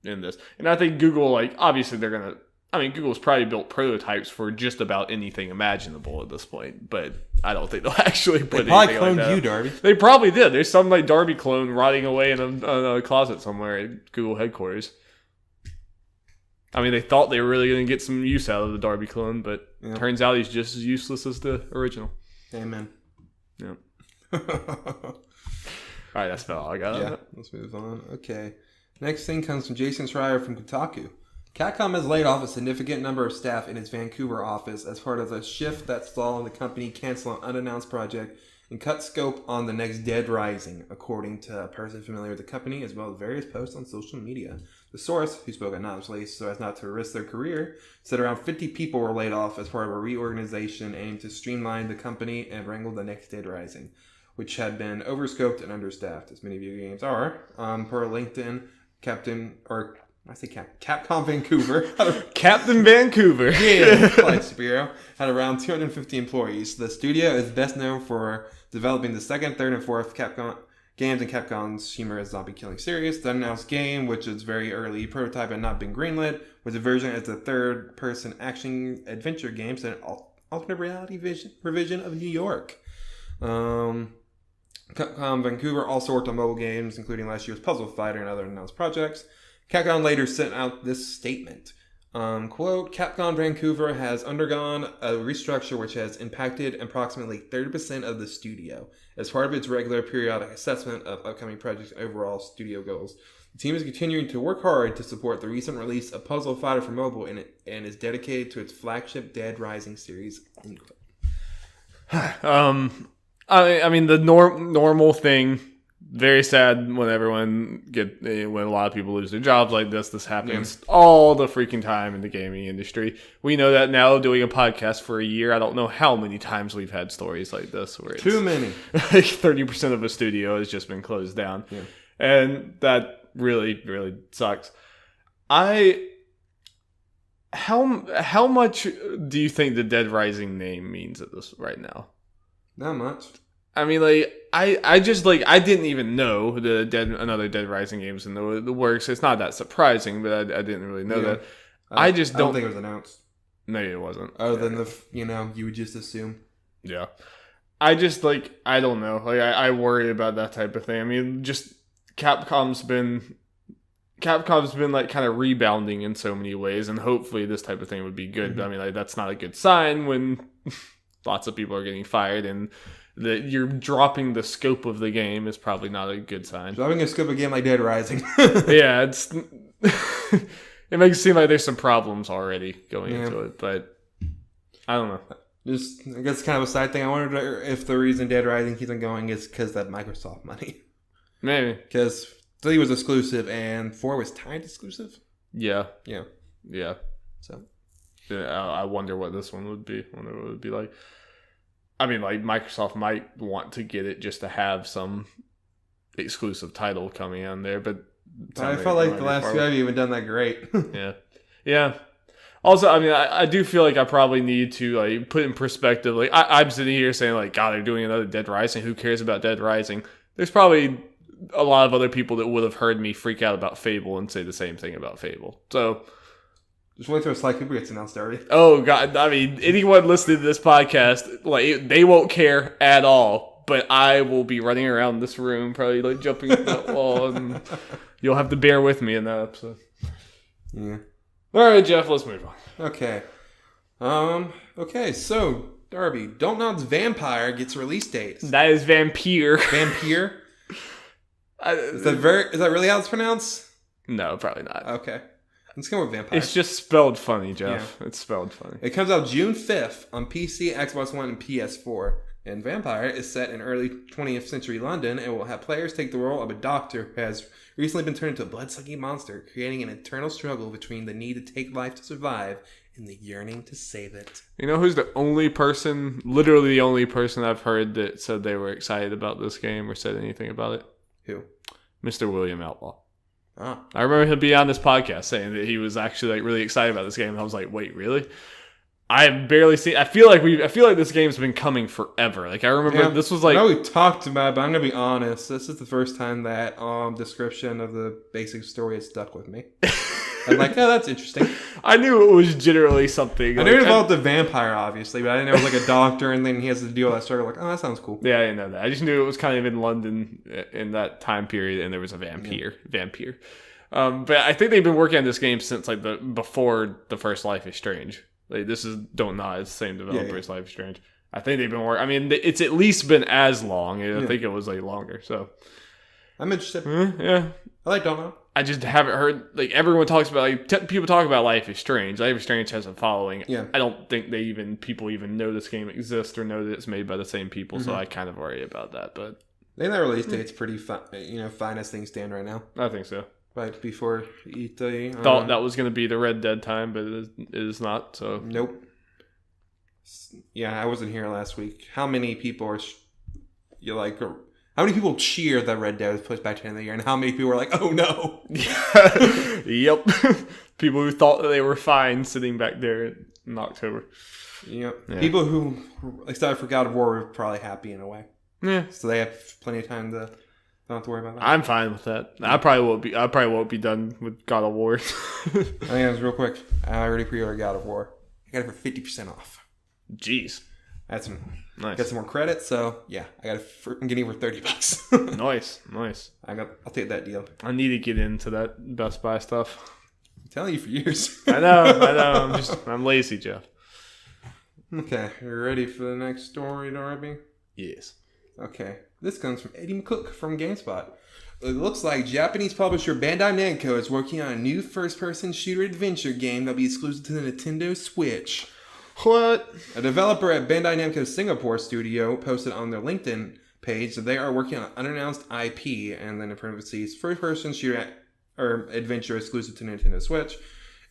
in this. And I think Google, obviously they're gonna... I mean, Google's probably built prototypes for just about anything imaginable at this point. But I don't think they'll actually put They probably anything like cloned that. you, Darby. They probably did. There's some like Darby clone rotting away in a closet somewhere at Google headquarters. I mean, they thought they were really going to get some use out of the Darby clone, but turns out he's just as useless as the original. Amen. Yeah. All right, that's about all I got. Yeah, let's move on. Okay. Next thing comes from Jason Schreier from Kotaku. Capcom has laid off a significant number of staff in its Vancouver office as part of a shift that stalled the company cancel an unannounced project and cut scope on the next Dead Rising, according to a person familiar with the company, as well as various posts on social media. The source, who spoke anonymously so as not to risk their career, said around 50 people were laid off as part of a reorganization aimed to streamline the company and wrangle the next Dead Rising, which had been overscoped and understaffed, as many video games are. Per LinkedIn, Capcom Vancouver. Captain Vancouver. Yeah, like superhero. Had around 250 employees. The studio is best known for developing the second, third, and fourth Capcom games in Capcom's humorous zombie killing series. The unannounced game, which is very early prototype and not been greenlit, was a version as a third-person action adventure game set in alternate reality revision of New York. Capcom Vancouver also worked on mobile games, including last year's Puzzle Fighter and other announced projects. Capcom later sent out this statement. Quote, Capcom Vancouver has undergone a restructure which has impacted approximately 30% of the studio as part of its regular periodic assessment of upcoming projects and overall studio goals. The team is continuing to work hard to support the recent release of Puzzle Fighter for mobile and is dedicated to its flagship Dead Rising series. I mean, the normal thing. Very sad when when a lot of people lose their jobs like this. This happens all the freaking time in the gaming industry. We know that now, doing a podcast for a year. I don't know how many times we've had stories like this where it's too many. Like 30% of a studio has just been closed down, and that really, really sucks. How much do you think the Dead Rising name means at this right now? Not much. I mean, like, I just, like, I didn't even know another Dead Rising game was in the works. It's not that surprising, but I didn't really know that. I don't think it was announced. Maybe it wasn't. Other than you would just assume. Yeah. I just, like, I don't know. Like, I worry about that type of thing. I mean, just Capcom's been, like, kind of rebounding in so many ways, and hopefully this type of thing would be good. Mm-hmm. But, I mean, like, that's not a good sign when lots of people are getting fired, and that you're dropping the scope of the game is probably not a good sign. Dropping a scope of a game like Dead Rising. Yeah, it makes it seem like there's some problems already going into it, but I don't know. I guess kind of a side thing. I wonder if the reason Dead Rising keeps on going is because that Microsoft money. Maybe. Because 3 was exclusive and 4 was timed exclusive? Yeah. Yeah. So. Yeah, I wonder what this one would be. I wonder what it would be like. I mean, like, Microsoft might want to get it just to have some exclusive title coming on there, but I felt like the last 2 haven't even done that great. Yeah. Also, I mean, I do feel like I probably need to, like, put in perspective. Like, I'm sitting here saying, like, God, they're doing another Dead Rising. Who cares about Dead Rising? There's probably a lot of other people that would have heard me freak out about Fable and say the same thing about Fable. So just wait till Sly Cooper gets announced already. Oh, God. I mean, anyone listening to this podcast, like, they won't care at all. But I will be running around this room, probably, like, jumping up that wall. And you'll have to bear with me in that episode. Yeah. All right, Jeff, let's move on. Okay. Okay, so, Darby, Don't Nod's Vampire gets release dates. That is Vampire. Vampire? Is that really how it's pronounced? No, probably not. Okay. Let's go with Vampire. It's just spelled funny, Jeff. Yeah. It's spelled funny. It comes out June 5th on PC, Xbox One, and PS4. And Vampire is set in early 20th century London and will have players take the role of a doctor who has recently been turned into a blood-sucking monster, creating an eternal struggle between the need to take life to survive and the yearning to save it. You know who's literally the only person I've heard that said they were excited about this game or said anything about it? Who? Mr. William Outlaw. Oh. I remember him being on this podcast saying that he was actually, like, really excited about this game. And I was like, wait, really? I have barely seen. I feel like this game's been coming forever. Like, I remember this was like. I know we talked about it, but I'm gonna be honest. This is the first time that description of the basic story has stuck with me. I'm like, oh, that's interesting. I knew it was generally something. I knew it involved the vampire, obviously, but I didn't know it was like a doctor, and then he has to deal with that struggle. Like, oh, that sounds cool. Yeah, I didn't know that. I just knew it was kind of in London in that time period, and there was a vampire. But I think they've been working on this game since like before the first Life is Strange. Like this is Don't Nod, it's the same developer as Life is Strange. I think they've been working. I mean, it's at least been as long. I think it was like longer. So I'm interested. Yeah, I like Don't Nod. I just haven't heard, like, everyone talks about, like, people talk about Life is Strange. Life is Strange has a following. Yeah. I don't think people even know this game exists or know that it's made by the same people, so I kind of worry about that, but... I think that release date's pretty fine as things stand right now. I think so. Right before E3. Thought that was going to be the Red Dead time, but it is not, so... Nope. Yeah, I wasn't here last week. How many people are... How many people cheered that Red Dead was pushed back to the end of the year, and how many people were like, "Oh no"? Yep, people who thought that they were fine sitting back there in October. Yep, yeah. People who excited for God of War were probably happy in a way. Yeah, so they have plenty of time to don't have to worry about that. I'm fine with that. I probably won't be done with God of War. I think it was real quick. I already pre-ordered God of War. I got it for 50% off. Jeez, that's nice. Got some more credit, so yeah, I'm getting it for $30. Nice. I'll take that deal. I need to get into that Best Buy stuff. I'm telling you for years. I know. I'm lazy, Jeff. Okay, you ready for the next story, Darby? Yes. Okay, this comes from Eddie McCook from GameSpot. It looks like Japanese publisher Bandai Namco is working on a new first-person shooter adventure game that'll be exclusive to the Nintendo Switch. What? A developer at Bandai Namco's Singapore studio posted on their LinkedIn page that they are working on an unannounced IP, and then in parentheses, first-person shooter or adventure exclusive to Nintendo Switch.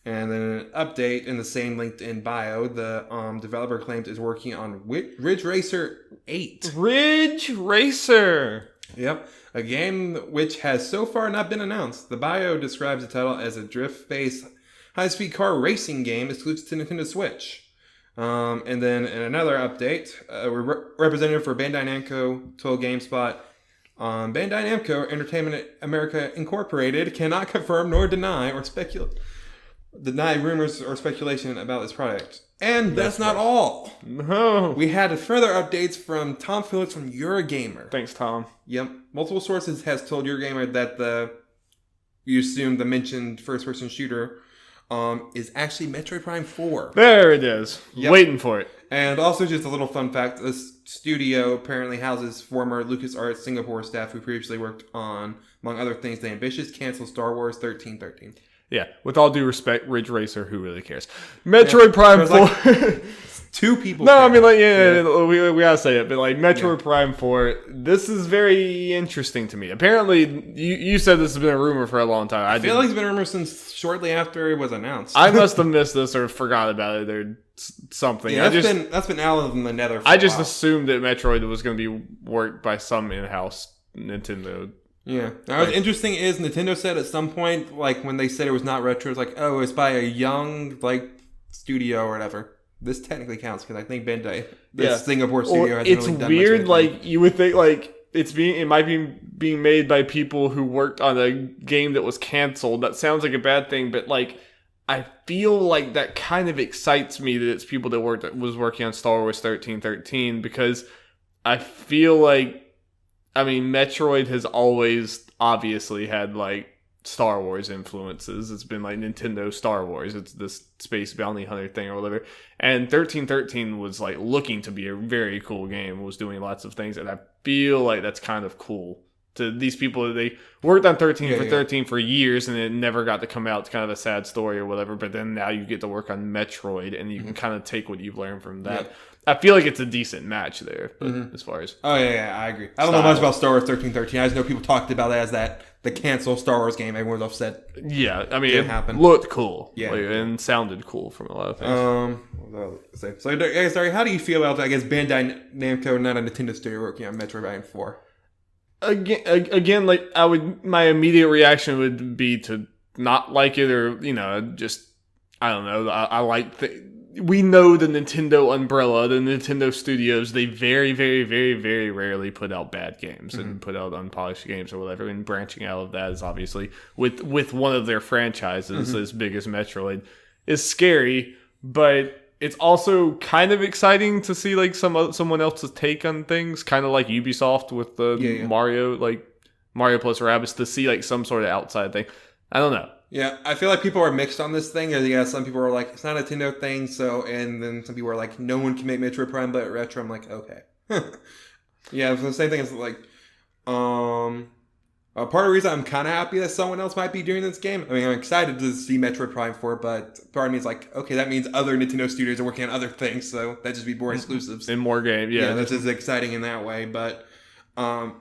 And then an update in the same LinkedIn bio, the developer claims is working on Ridge Racer 8. Ridge Racer! Yep, a game which has so far not been announced. The bio describes the title as a drift-based high-speed car racing game exclusive to Nintendo Switch. And then in another update, a representative for Bandai Namco told GameSpot, Bandai Namco Entertainment America Incorporated cannot confirm nor deny rumors or speculation about this product. And that's not all. No. We had further updates from Tom Phillips from Eurogamer. Thanks, Tom. Yep. Multiple sources has told Eurogamer that you assume the mentioned first-person shooter is actually Metroid Prime 4. There it is. Yep. Waiting for it. And also just a little fun fact, this studio apparently houses former LucasArts Singapore staff who previously worked on, among other things, the ambitious canceled Star Wars 1313. Yeah, with all due respect, Ridge Racer, who really cares? Metroid Prime 4. Like, two people. No, care. I mean, like, we gotta say it, but like Metroid Prime 4, this is very interesting to me. Apparently, you said this has been a rumor for a long time. I feel like it's been a rumor since shortly after it was announced. I must have missed this or forgot about it or something. Yeah, that's been out in the nether for I just assumed that Metroid was going to be worked by some in-house Nintendo. Yeah. Now, what's interesting is Nintendo said at some point, like when they said it was not retro, it's like, oh, it's by a young studio or whatever. This technically counts because I think Bandai, Singapore studio, hasn't really done weird. Much like you would think, like it might be being made by people who worked on a game that was canceled. That sounds like a bad thing, but like I feel like that kind of excites me that it's people that was working on Star Wars 1313 because I feel like. I mean, Metroid has always obviously had, like, Star Wars influences. It's been, like, Nintendo Star Wars. It's this space bounty hunter thing or whatever. And 1313 was, like, looking to be a very cool game. It was doing lots of things. And I feel like that's kind of cool. To these people, they worked on 13 for years and it never got to come out. It's kind of a sad story or whatever. But then now you get to work on Metroid and you can kind of take what you've learned from that. Yeah. I feel like it's a decent match there, but as far as... Oh, yeah, I agree. I don't know much about Star Wars 1313. I just know people talked about it as the canceled Star Wars game everyone's upset. Yeah, I mean, it looked cool. Yeah. And sounded cool from a lot of things. So, sorry, how do you feel about, I guess, Bandai Namco, not a Nintendo studio, working on Metroid Prime 4? Again, like, my immediate reaction would be to not like it or, just, I don't know, I like we know the Nintendo umbrella, the Nintendo studios, they very, very, very, very rarely put out bad games and put out unpolished games or whatever. And branching out of that is obviously with one of their franchises as big as Metroid is scary, but it's also kind of exciting to see like someone else's take on things, kind of like Ubisoft with the Mario, like Mario plus Rabbids, to see like some sort of outside thing. I don't know. Yeah, I feel like people are mixed on this thing. Some people are like, it's not a Nintendo thing, and then some people are like, no one can make Metroid Prime but retro. I'm like, okay. Yeah, the same thing is like, part of the reason I'm kind of happy that someone else might be doing this game. I mean, I'm excited to see Metroid Prime 4, but part of me is like, okay, that means other Nintendo studios are working on other things, so that just be more exclusives. And more games, yeah. That's just exciting in that way, but not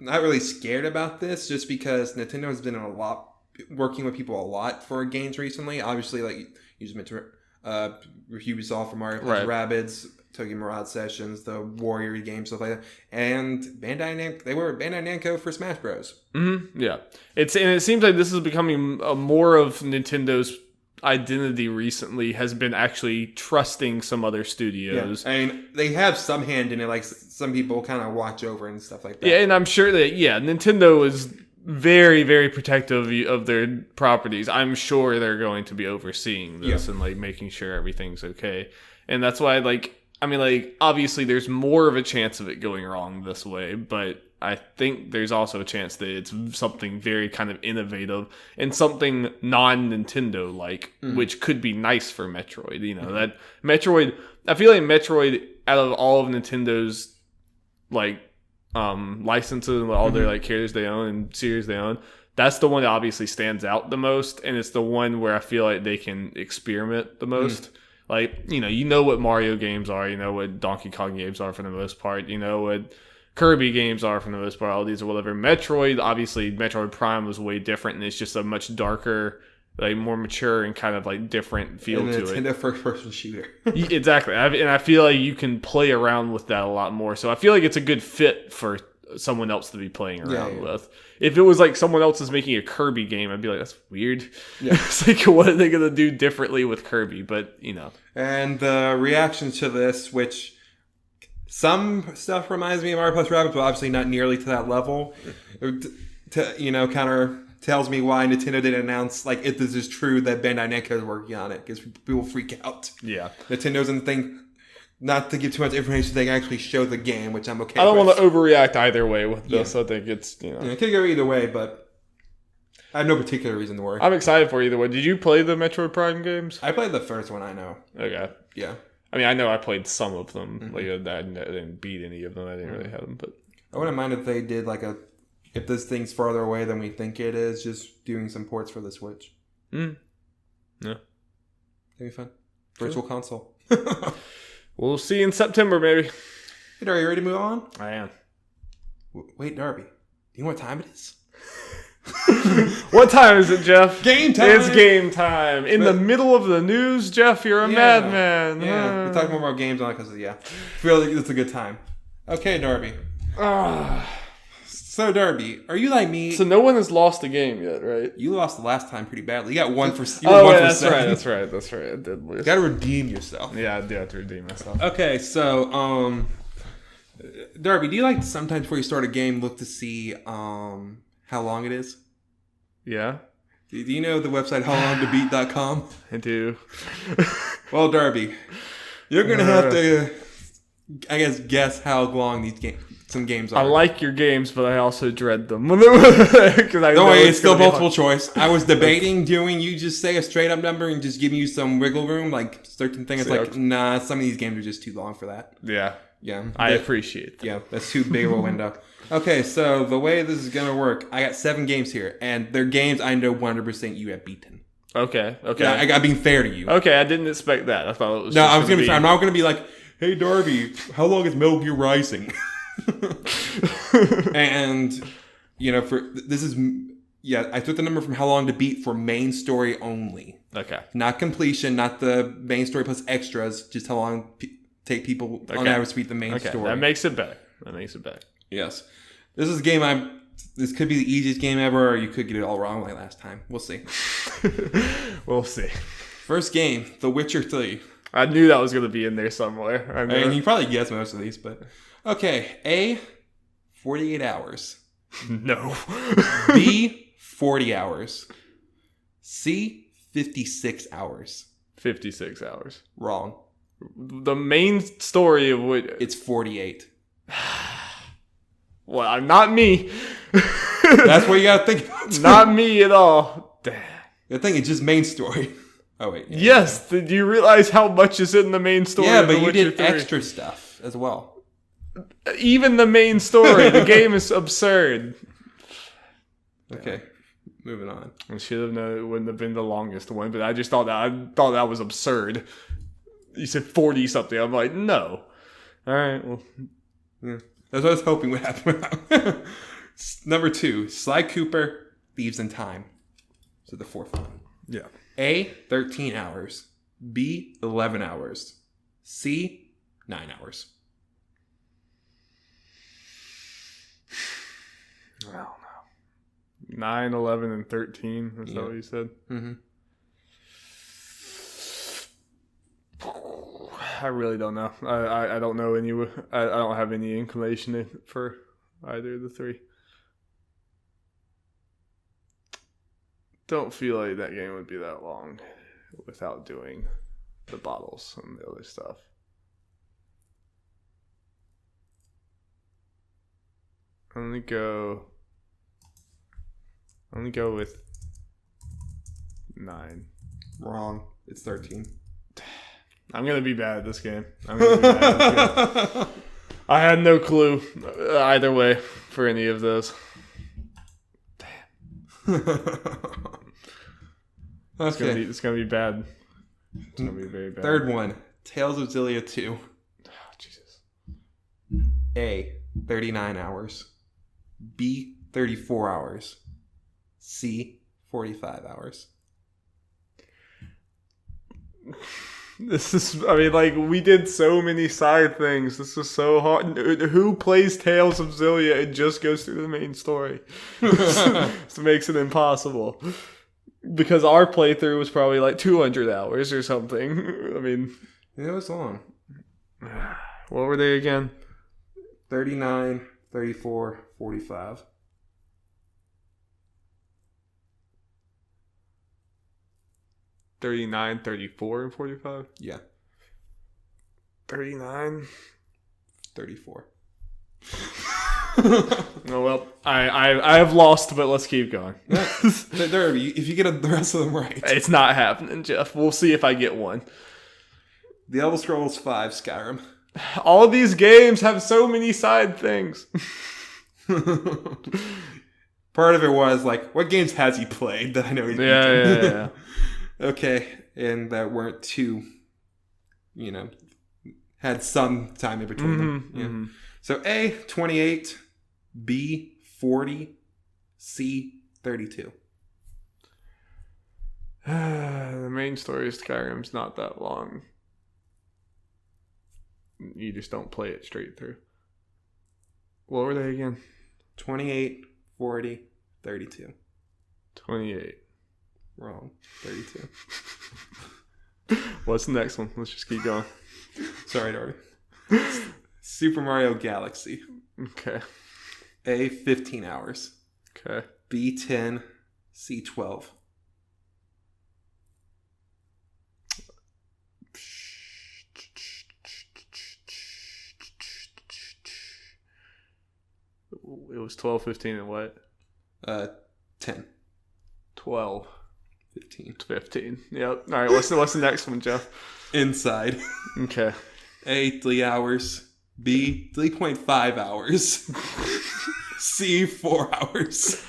really scared about this just because Nintendo has been working with people a lot for games recently. Obviously, like you just mentioned, Ubisoft for Mario plus Rabbids, Tokyo Mirage Sessions, the Warrior games, stuff like that, and Bandai Namco for Smash Bros. Mm-hmm. Yeah, it seems like this is becoming more of Nintendo's identity recently. Has been actually trusting some other studios. Yeah. I mean, they have some hand in it, like some people kind of watch over and stuff like that. Yeah, and I'm sure that Nintendo is very, very protective of their properties. I'm sure they're going to be overseeing this and like making sure everything's okay. And that's why, obviously there's more of a chance of it going wrong this way, but I think there's also a chance that it's something very kind of innovative and something non-Nintendo like, which could be nice for Metroid. You know, that Metroid, I feel like Metroid, out of all of Nintendo's like licenses and all their like characters they own and series they own, that's the one that obviously stands out the most, and it's the one where I feel like they can experiment the most. Like, you know what Mario games are, you know what Donkey Kong games are for the most part, you know what Kirby games are for the most part, all these or whatever. Metroid, obviously Metroid Prime was way different, and it's just a much darker, like more mature and kind of like different feel to it. Nintendo first-person shooter. Exactly. And I feel like you can play around with that a lot more. So I feel like it's a good fit for someone else to be playing around with. If it was like someone else is making a Kirby game, I'd be like, that's weird. Yeah. It's like, what are they going to do differently with Kirby? But, And the reaction to this, which some stuff reminds me of Mario plus Rabbids, but obviously not nearly to that level, kind of tells me why Nintendo didn't announce, like, if this is true, that Bandai Namco is working on it, because people freak out. Yeah. Nintendo's in the thing, not to give too much information, they can actually show the game, which I'm okay with. I don't want to overreact either way with this. I think it's, it could go either way, but I have no particular reason to worry. I'm excited for either way. Did you play the Metroid Prime games? I played the first one, I know. Okay. Yeah. I mean, I know I played some of them. Mm-hmm. Like, I didn't beat any of them. I didn't really have them, but I wouldn't mind if they did like if this thing's farther away than we think it is, just doing some ports for the Switch. Yeah. That'd be fun. Virtual console. We'll see in September, maybe. Hey, Darby, you ready to move on? I am. Wait, Darby. Do you know what time it is? What time is it, Jeff? Game time! It's game time. In the middle of the news, Jeff, you're a madman. Yeah, we're talking more about games on it because, I feel like it's a good time. Okay, Darby. So, Darby, are you like me? So no one has lost a game yet, right? You lost the last time pretty badly. You got one for that's right. I did lose. You gotta redeem yourself. Yeah, I do have to redeem myself. Okay, so, Darby, do you like sometimes before you start a game look to see how long it is? Yeah. Do you know the website howlongtobeat.com? I do. Well, Darby, you're gonna have to, I guess how long some games are. I like your games, but I also dread them. Don't worry, it's still multiple choice. I was debating doing you just say a straight up number and just giving you some wiggle room, like certain things. Nah, some of these games are just too long for that. Yeah. Yeah. I appreciate that. Yeah, that's too big of a window. Okay, so the way this is going to work, I got 7 games here, and they're games I know 100% you have beaten. Okay. Yeah, I'm being fair to you. Okay, I didn't expect that. I thought it was. No, I was going to be fair. I'm not going to be like, hey, Darby, how long is Metal Gear Rising? And, I took the number from How Long to Beat for main story only. Okay. Not completion, not the main story plus extras, just how long take people on average to beat the main story. That makes it better. Yes. This is a game this could be the easiest game ever, or you could get it all wrong like last time. We'll see. We'll see. First game, The Witcher 3. I knew that was going to be in there somewhere. I mean, you probably guessed most of these, but... Okay, A, 48 hours. No. B, 40 hours. C, 56 hours. 56 hours. Wrong. The main story of what... It's 48. Well, not me. That's what you gotta think about. Not me at all. Damn. The thing is just main story. Oh, wait. Yeah, yes. Do you realize how much is in the main story? Yeah, of but The you Witcher did 3? extra stuff as well. Even the main story. The game is absurd. Okay. Moving on. I should have known it wouldn't have been the longest one, but I just thought that was absurd. You said 40 something. I'm like, no. All right. Well, yeah. That's what I was hoping would happen. Number 2, Sly Cooper, Thieves in Time. So the fourth one. yeah. A, 13 hours. B, 11 hours. C, 9 hours. I don't know. 9, 11, and 13. That's that what you said? Mm-hmm. I really don't know. I don't know any. I don't have any inclination for either of the three. Don't feel like that game would be that long without doing the bottles and the other stuff. I'm gonna go with 9. Wrong. It's 13. I'm gonna be bad at this game. I had no clue either way for any of those. Damn. Okay. It's gonna be bad. It's gonna be very bad. Third one, Tales of Zillia 2. Oh, Jesus. A, 39 hours. B, 34 hours. C, 45 hours. This is, I mean, like, we did so many side things. This is so hard. Who plays Tales of Zillia and just goes through the main story? This makes it impossible. Because our playthrough was probably like 200 hours or something. I mean... Yeah, it was long. What were they again? 39, 34, 45. 39, 34, and 45? Yeah. 39? 34. Oh, well, I have lost, but let's keep going. Darby, if you get the rest of them right. It's not happening, Jeff. We'll see if I get one. The Elder Scrolls 5 Skyrim. All these games have so many side things. Part of it was like, what games has he played that I know he's Yeah. Okay, and that weren't too, had some time in between them. Yeah. Mm-hmm. So A, 28, B, 40, C, 32. The main story of Skyrim's not that long. You just don't play it straight through. What were they again? 28, 40, 32. 28. Wrong. 32. What's the next one? Let's just keep going. Sorry, Darby. Super Mario Galaxy. Okay. A, 15 hours. Okay. B, 10. C, 12. It was 12, 15, and what? 10. 12. 15. 15. Yep. All right. What's the next one, Jeff? Inside. Okay. A, 3 hours. B, 3.5 hours. C, 4 hours.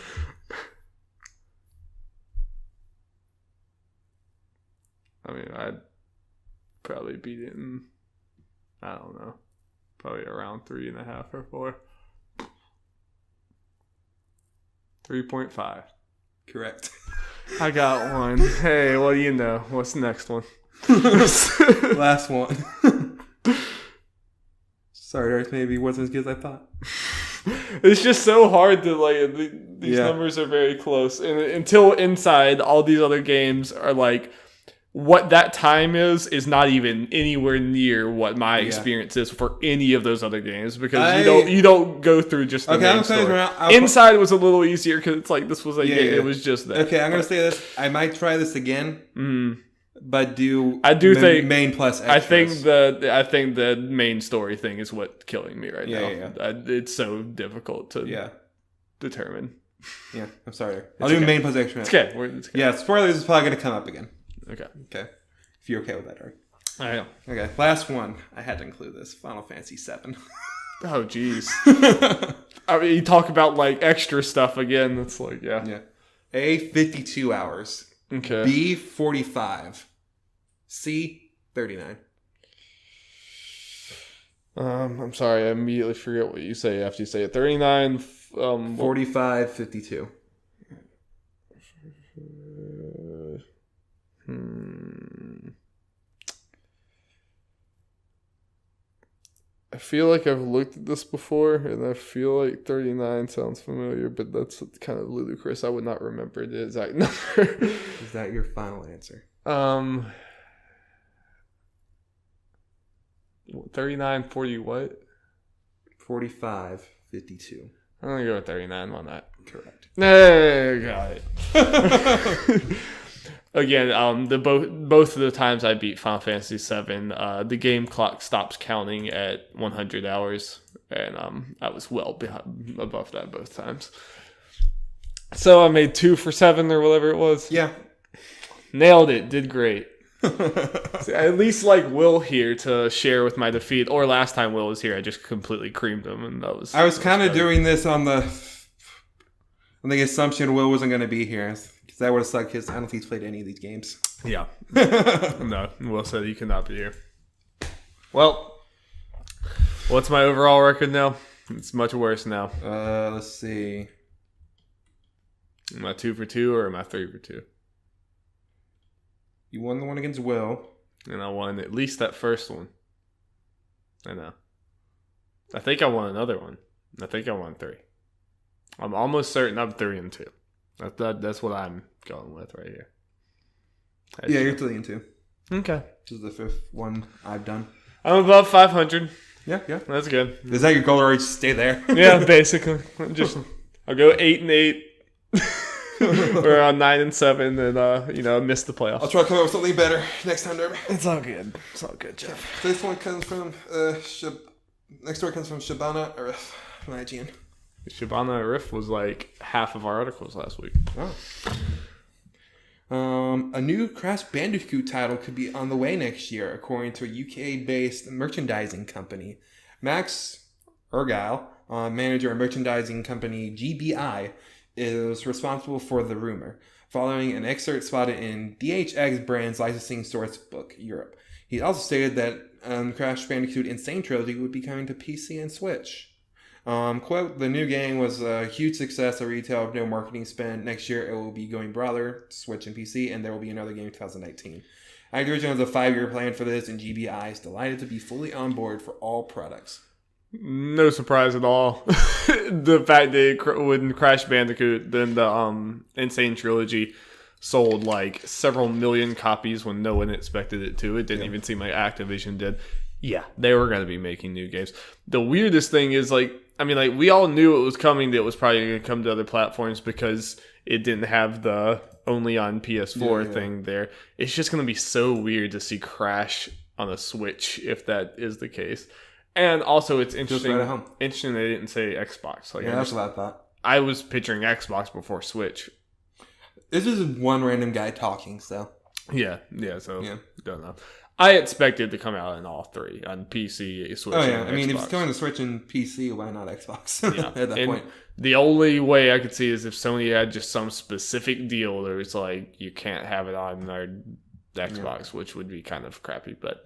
I mean, I'd probably beat it in, I don't know, probably around 3.5 or 4. 3.5. Correct. I got one. Hey, what do you know? What's the next one? Last one. Sorry, Darth, maybe wasn't as good as I thought. It's just so hard to, like, these numbers are very close. And until Inside, all these other games are like what that time is not even anywhere near what my experience is for any of those other games, because you don't go through just the main story. Inside was a little easier because it's like this was it was just that. Okay, I'm gonna say this. I might try this again, but I do think main plus extras. I think the main story thing is what's killing me right now. It's so difficult to determine. Yeah, I'm sorry. I'll do main plus extra. It's okay. Yeah, spoilers is probably gonna come up again. Okay. If you're okay with that, right? I am. Okay, last one. I had to include this. Final Fantasy VII. Oh, jeez. I mean, you talk about like extra stuff again. It's like, yeah. A, 52 hours. Okay. B, 45. C, 39. I'm sorry. I immediately forget what you say after you say it. 39. 45, 52. I feel like I've looked at this before, and I feel like 39 sounds familiar, but that's kind of ludicrous. I would not remember the exact number. Is that your final answer? 39, 40 what? 45, 52. I'm going to go with 39 on that. Correct. Hey, got it. Again, both of the times I beat Final Fantasy VII, the game clock stops counting at 100 hours, and I was well above that both times. So I made 2 for 7 or whatever it was. Yeah. Nailed it. Did great. See, I at least like Will here to share with my defeat. Or last time Will was here, I just completely creamed him, and that was. I was kind of doing this on the assumption Will wasn't going to be here. That would have sucked because I don't think he's played any of these games. Yeah. No, Will said he could not be here. Well, what's my overall record now? It's much worse now. Let's see. Am I 2 for 2 or am I 3 for 2? You won the one against Will. And I won at least that first one. I know. I think I won another one. I think I won 3. I'm almost certain I'm 3 and 2. That's what I'm going with right here. Yeah, you're 3 and 2. Okay. This is the 5th one I've done. I'm above 500. Yeah. That's good. Is that your goal, or just stay there? Yeah, basically. I'll go 8 and 8. Or on 9 and 7, and miss the playoffs. I'll try to come up with something better next time, Darby. It's all good. It's all good, Jeff. This one comes from next story comes from Shabana Arif from IGN. Shabana Arif was like half of our articles last week. Oh. A new Crash Bandicoot title could be on the way next year, according to a UK-based merchandising company. Max Argyle, manager of merchandising company GBI, is responsible for the rumor, following an excerpt spotted in DHX brand's licensing sourcebook Europe. He also stated that Crash Bandicoot Insane Trilogy would be coming to PC and Switch. Quote, the new game was a huge success at retail with no marketing spend. Next year it will be going broader, Switch and PC, and there will be another game in 2019. Activision has a 5-year plan for this, and GBI is delighted to be fully on board for all products. No surprise at all. The fact that when Crash Bandicoot, then the Insane Trilogy sold like several million copies when no one expected it to. It didn't even seem like Activision did. Yeah, they were going to be making new games. The weirdest thing is we all knew it was coming, that it was probably going to come to other platforms because it didn't have the only on PS4 thing there. It's just going to be so weird to see Crash on a Switch if that is the case. And also, it's interesting. Just right at home. Interesting they didn't say Xbox. That's what I thought. I was picturing Xbox before Switch. This is one random guy talking, so. Yeah. So, don't know. I expected to come out in all 3 on PC, Switch. Oh yeah, and I mean, Xbox. if it's going to Switch and PC, why not Xbox? Yeah, at that point. The only way I could see is if Sony had just some specific deal that was like you can't have it on our Xbox, which would be kind of crappy, but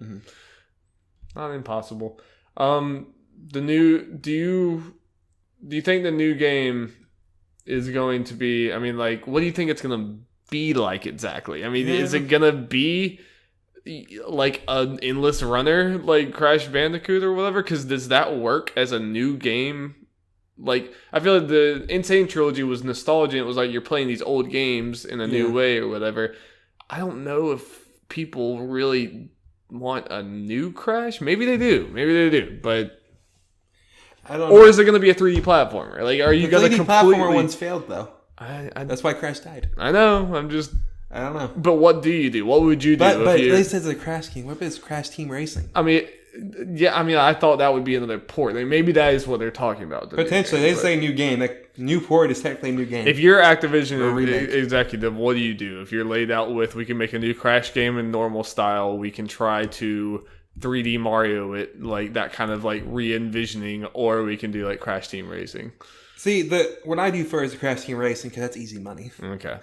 not impossible. Do you think the new game is going to be? I mean, like, what do you think it's going to be like exactly? I mean, is it going to be like an endless runner like Crash Bandicoot or whatever? Because does that work as a new game? Like, I feel like the Insane Trilogy was nostalgia. It was like you're playing these old games in a new way or whatever. I don't know if people really want a new Crash. Maybe they do, but I don't know. Or is it going to be a 3D platformer? Like, are you going to completely... 3D platformer ones failed, though. That's why Crash died. I know. I don't know. But what do you do? What would you do? But at least it's a Crash game. What if it's Crash Team Racing? I mean, I thought that would be another port. Like, maybe that is what they're talking about. Potentially. They say new game. Like, new port is technically a new game. If you're Activision executive, what do you do? If you're laid out with, we can make a new Crash game in normal style, we can try to 3D Mario it, like that kind of like re-envisioning, or we can do like Crash Team Racing. See, what I do first is Crash Team Racing because that's easy money. Okay.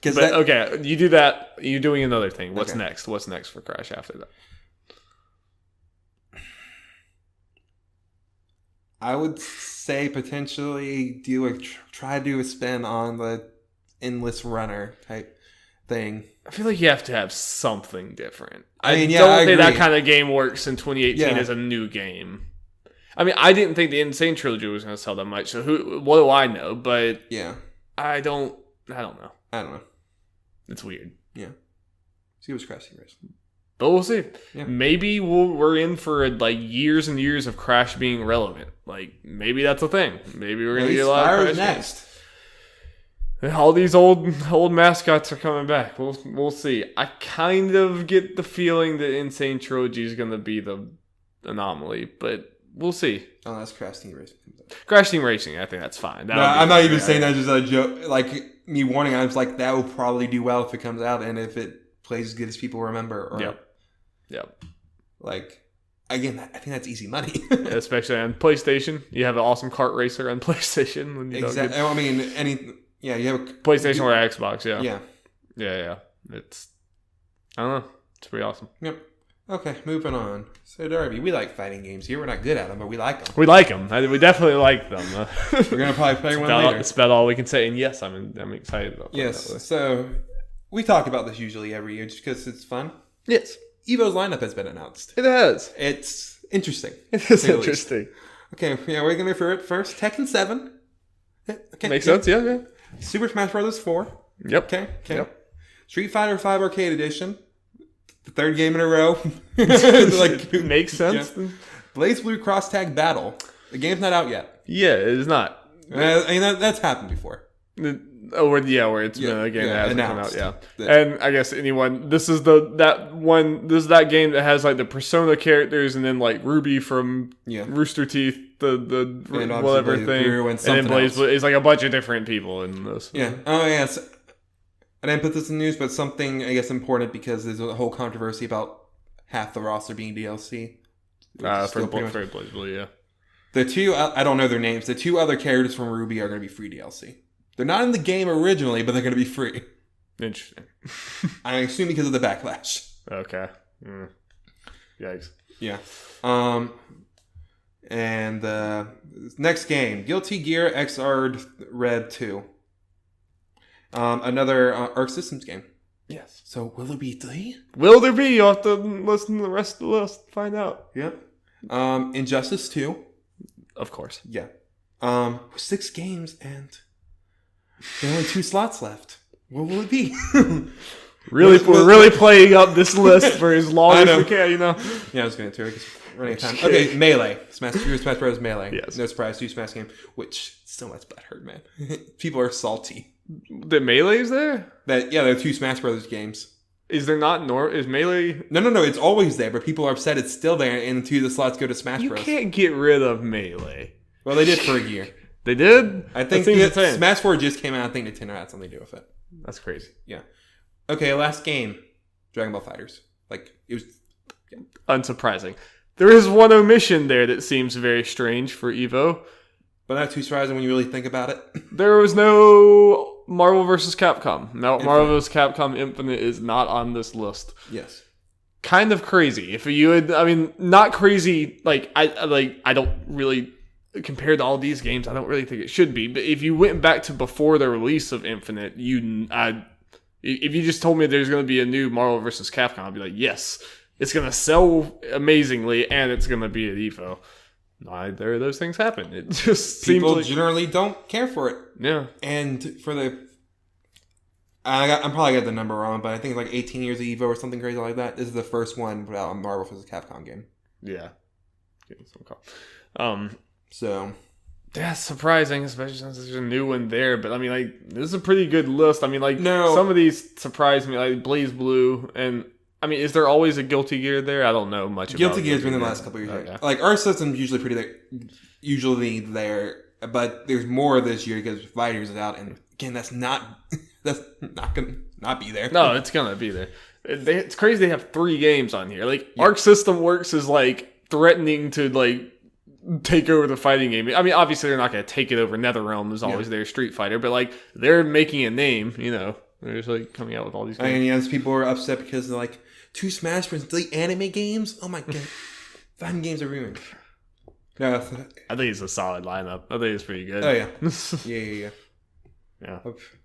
Okay, you do that. You're doing another thing. What's next? What's next for Crash after that? I would say potentially try to do a spin on the Endless Runner type thing. I feel like you have to have something different. I mean, don't think that kind of game works in 2018 as a new game. I mean, I didn't think the Insane Trilogy was going to sell that much. So what do I know? But I don't know. It's weird. Yeah. See what's Crash Team Racing. But we'll see. Yeah. Maybe we're in for like years and years of Crash being relevant. Like maybe that's a thing. Maybe we're going to get a lot of Crash next. All these old mascots are coming back. We'll see. I kind of get the feeling that Insane Trilogy is going to be the anomaly, but we'll see. Oh, that's Crash Team Racing. Crash Team Racing, I think that's fine. I'm not even saying that just a joke. Like me warning, I was like, that will probably do well if it comes out and if it plays as good as people remember. Or, Yep. Like, again, I think that's easy money. Especially on PlayStation. You have an awesome kart racer on PlayStation. When you exactly. I mean, you have a PlayStation or Xbox. Yeah. It's, I don't know. It's pretty awesome. Yep. Okay, moving on. So, Darby, we like fighting games here. We're not good at them, but we like them. We like them. We definitely like them. We're going to probably play one later. That's about all we can say. And yes, I'm excited about that. Yes, so we talk about this usually every year just because it's fun. Yes. Evo's lineup has been announced. It has. It's interesting. It is interesting. Okay, we're going to go for it first. Tekken 7. Okay, Makes sense, yeah. Super Smash Bros. 4. Yep. Okay. Yep. Street Fighter 5 Arcade Edition. The third game in a row. Makes sense. Yeah. Blaze Blue Cross Tag Battle. The game's not out yet. Yeah, it is not. I mean, that's happened before. Where it's been a game that hasn't come out. Yeah, and I guess this is that game that has like the Persona characters, and then like Ruby from Rooster Teeth, the whatever thing, and then Blaze is like a bunch of different people in this. Yeah. Oh yes. I didn't put this in the news, but something I guess important because there's a whole controversy about half the roster being DLC. For Blaze Blue, yeah. The two I don't know their names. The two other characters from Ruby are going to be free DLC. They're not in the game originally, but they're going to be free. Interesting. I assume because of the backlash. Okay. Yikes. Yeah. And next game, Guilty Gear Xrd Red 2. Another Arc Systems game. Yes. So will there be 3? Will there be? You'll have to listen to the rest of the list to find out. Yep. Injustice 2. Of course. Yeah. 6 games and there are only 2 slots left. What will it be? We're really playing up this list for as long as we can, you know? Yeah, I was going to running out of time. Okay, Melee. Smash Bros. Melee. Yes. No surprise, 2 Smash game, which still much butthurt, man. People are salty. The Melee's there? There are 2 Smash Bros. Games. Is there not Is Melee? No. It's always there, but people are upset it's still there, and 2 of the slots go to Smash Bros. You can't get rid of Melee. Well, they did for a year. They did? I think Smash 4 just came out. I think Nintendo had something to do with it. That's crazy. Yeah. Okay, last game. Dragon Ball FighterZ. It was... Yeah. Unsurprising. There is one omission there that seems very strange for Evo. But not too surprising when you really think about it. There was no Marvel vs. Capcom. Now, Marvel vs. Capcom Infinite is not on this list. Yes. Kind of crazy. If you had... I mean, not crazy. I don't really... Compared to all these games, I don't really think it should be. But if you went back to before the release of Infinite, if you just told me there's going to be a new Marvel vs. Capcom, I'd be like, yes, it's going to sell amazingly, and it's going to be at Evo. Neither of those things happen. It just people seems generally don't care for it. Yeah, and for the I'm probably got the number wrong, but I think it's like 18 years of Evo or something crazy like that. This is the first one without a Marvel vs. Capcom game. Yeah. So that's surprising, especially since there's a new one there. But I mean, like, this is a pretty good list. I mean, like, some of these surprised me, like Blaze Blue, and I mean, is there always a Guilty Gear there? I don't know much about Guilty Gear's been in the last couple of years. Okay. Like, our system's usually there, but there's more this year because Fighters is out, and again, that's not gonna not be there. No, it's gonna be there. It's crazy they have 3 games on here. Like, Arc System Works is like threatening to like take over the fighting game. I mean, obviously they're not gonna take it over. NetherRealm is always their Street Fighter, but like they're making a name. You know, they're just like coming out with all these games. And yes, people are upset because they're like 2 Smash Bros. 3 anime games. Oh my god, fighting games are ruined. No, I think it's a solid lineup. I think it's pretty good. Oh yeah, yeah. Yeah.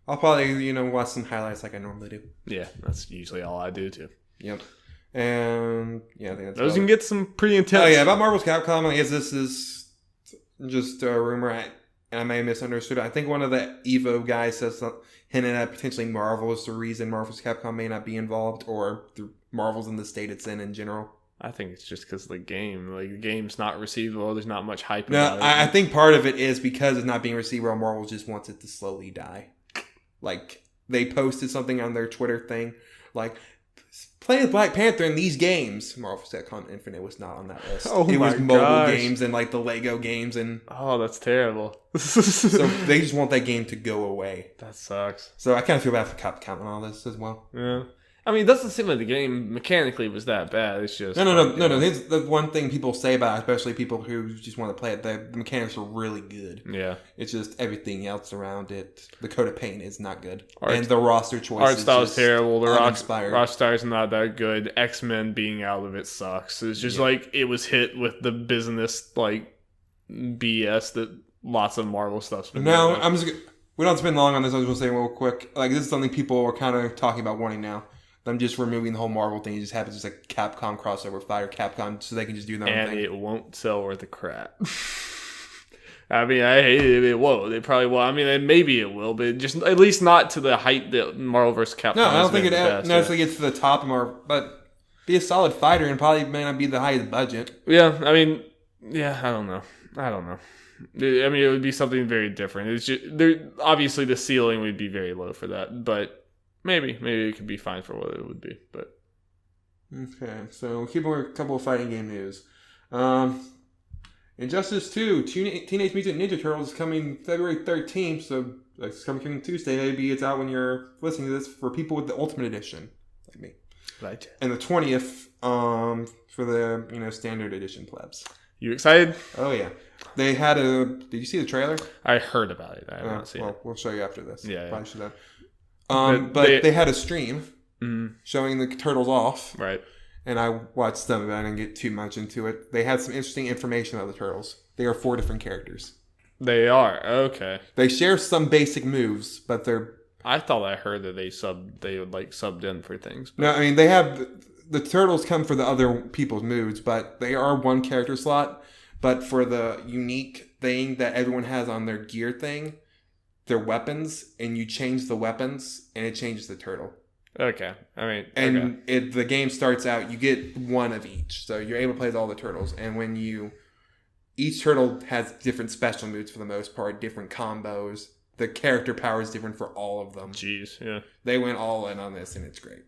I'll probably, watch some highlights like I normally do. Yeah, that's usually all I do too. Yep. And yeah, I think that's those can get some pretty intense. Oh yeah, about Marvel's Capcom, I guess this is just a rumor, and I may have misunderstood it. I think one of the Evo guys says hinted at potentially Marvel is the reason Marvel's Capcom may not be involved, or the Marvel's in the state it's in general. I think it's just because the game's not receivable. There's not much hype about it. I think part of it is because it's not being receivable. Marvel just wants it to slowly die. Like, they posted something on their Twitter thing, like, play with Black Panther in these games. Marvel Capcom Infinite was not on that list. It was mobile games and like the Lego games and. Oh, that's terrible. So they just want that game to go away. That sucks. So I kind of feel bad for Capcom and all this as well. Yeah. I mean, it doesn't seem like the game mechanically was that bad. It's just no. It's the one thing people say about it, especially people who just want to play it. The mechanics are really good. Yeah, it's just everything else around it. The code of paint is not good, and the roster choice. Art style is terrible. The uninspired. roster is not that good. X-Men being out of it sucks. It's just like it was hit with the business like BS that lots of Marvel stuff's been. No, we don't spend long on this. I was going to say real quick. Like, this is something people are kind of talking about wanting now. Them just removing the whole Marvel thing. It just happens just like Capcom crossover, Fighter Capcom, so they can just do their own thing. And it won't sell worth a crap. I mean, I hate it. It won't. It probably will. I mean, maybe it will, but just at least not to the height that Marvel vs. Capcom. No, I don't think it necessarily gets to the top of Marvel, but be a solid fighter and probably may not be the highest budget. Yeah, I mean, I don't know. I mean, it would be something very different. It's just obviously the ceiling would be very low for that, but. Maybe it could be fine for what it would be, but okay. So we'll keep on a couple of fighting game news. Injustice 2, Teenage Mutant Ninja Turtles is coming February 13th, so it's coming Tuesday. Maybe it's out when you're listening to this for people with the Ultimate Edition, like me. Right. And the 20th, for the standard edition plebs. You excited? Oh yeah. They had Did you see the trailer? I heard about it. I have not seen it. We'll show you after this. Yeah. Probably should have. But they had a stream showing the turtles off. Right. And I watched some of it. I didn't get too much into it. They had some interesting information about the turtles. They are 4 different characters. They are? Okay. They share some basic moves, but they're... I thought I heard that they would subbed in for things. But... No, I mean, they have... The turtles come for the other people's moves, but they are 1 character slot. But for the unique thing that everyone has on their gear thing... Their weapons, and you change the weapons, and it changes the turtle. Okay, I mean, and the game starts out, you get 1 of each, so you're able to play as all the turtles. And when each turtle has different special moves for the most part, different combos. The character power is different for all of them. Jeez, yeah. They went all in on this, and it's great.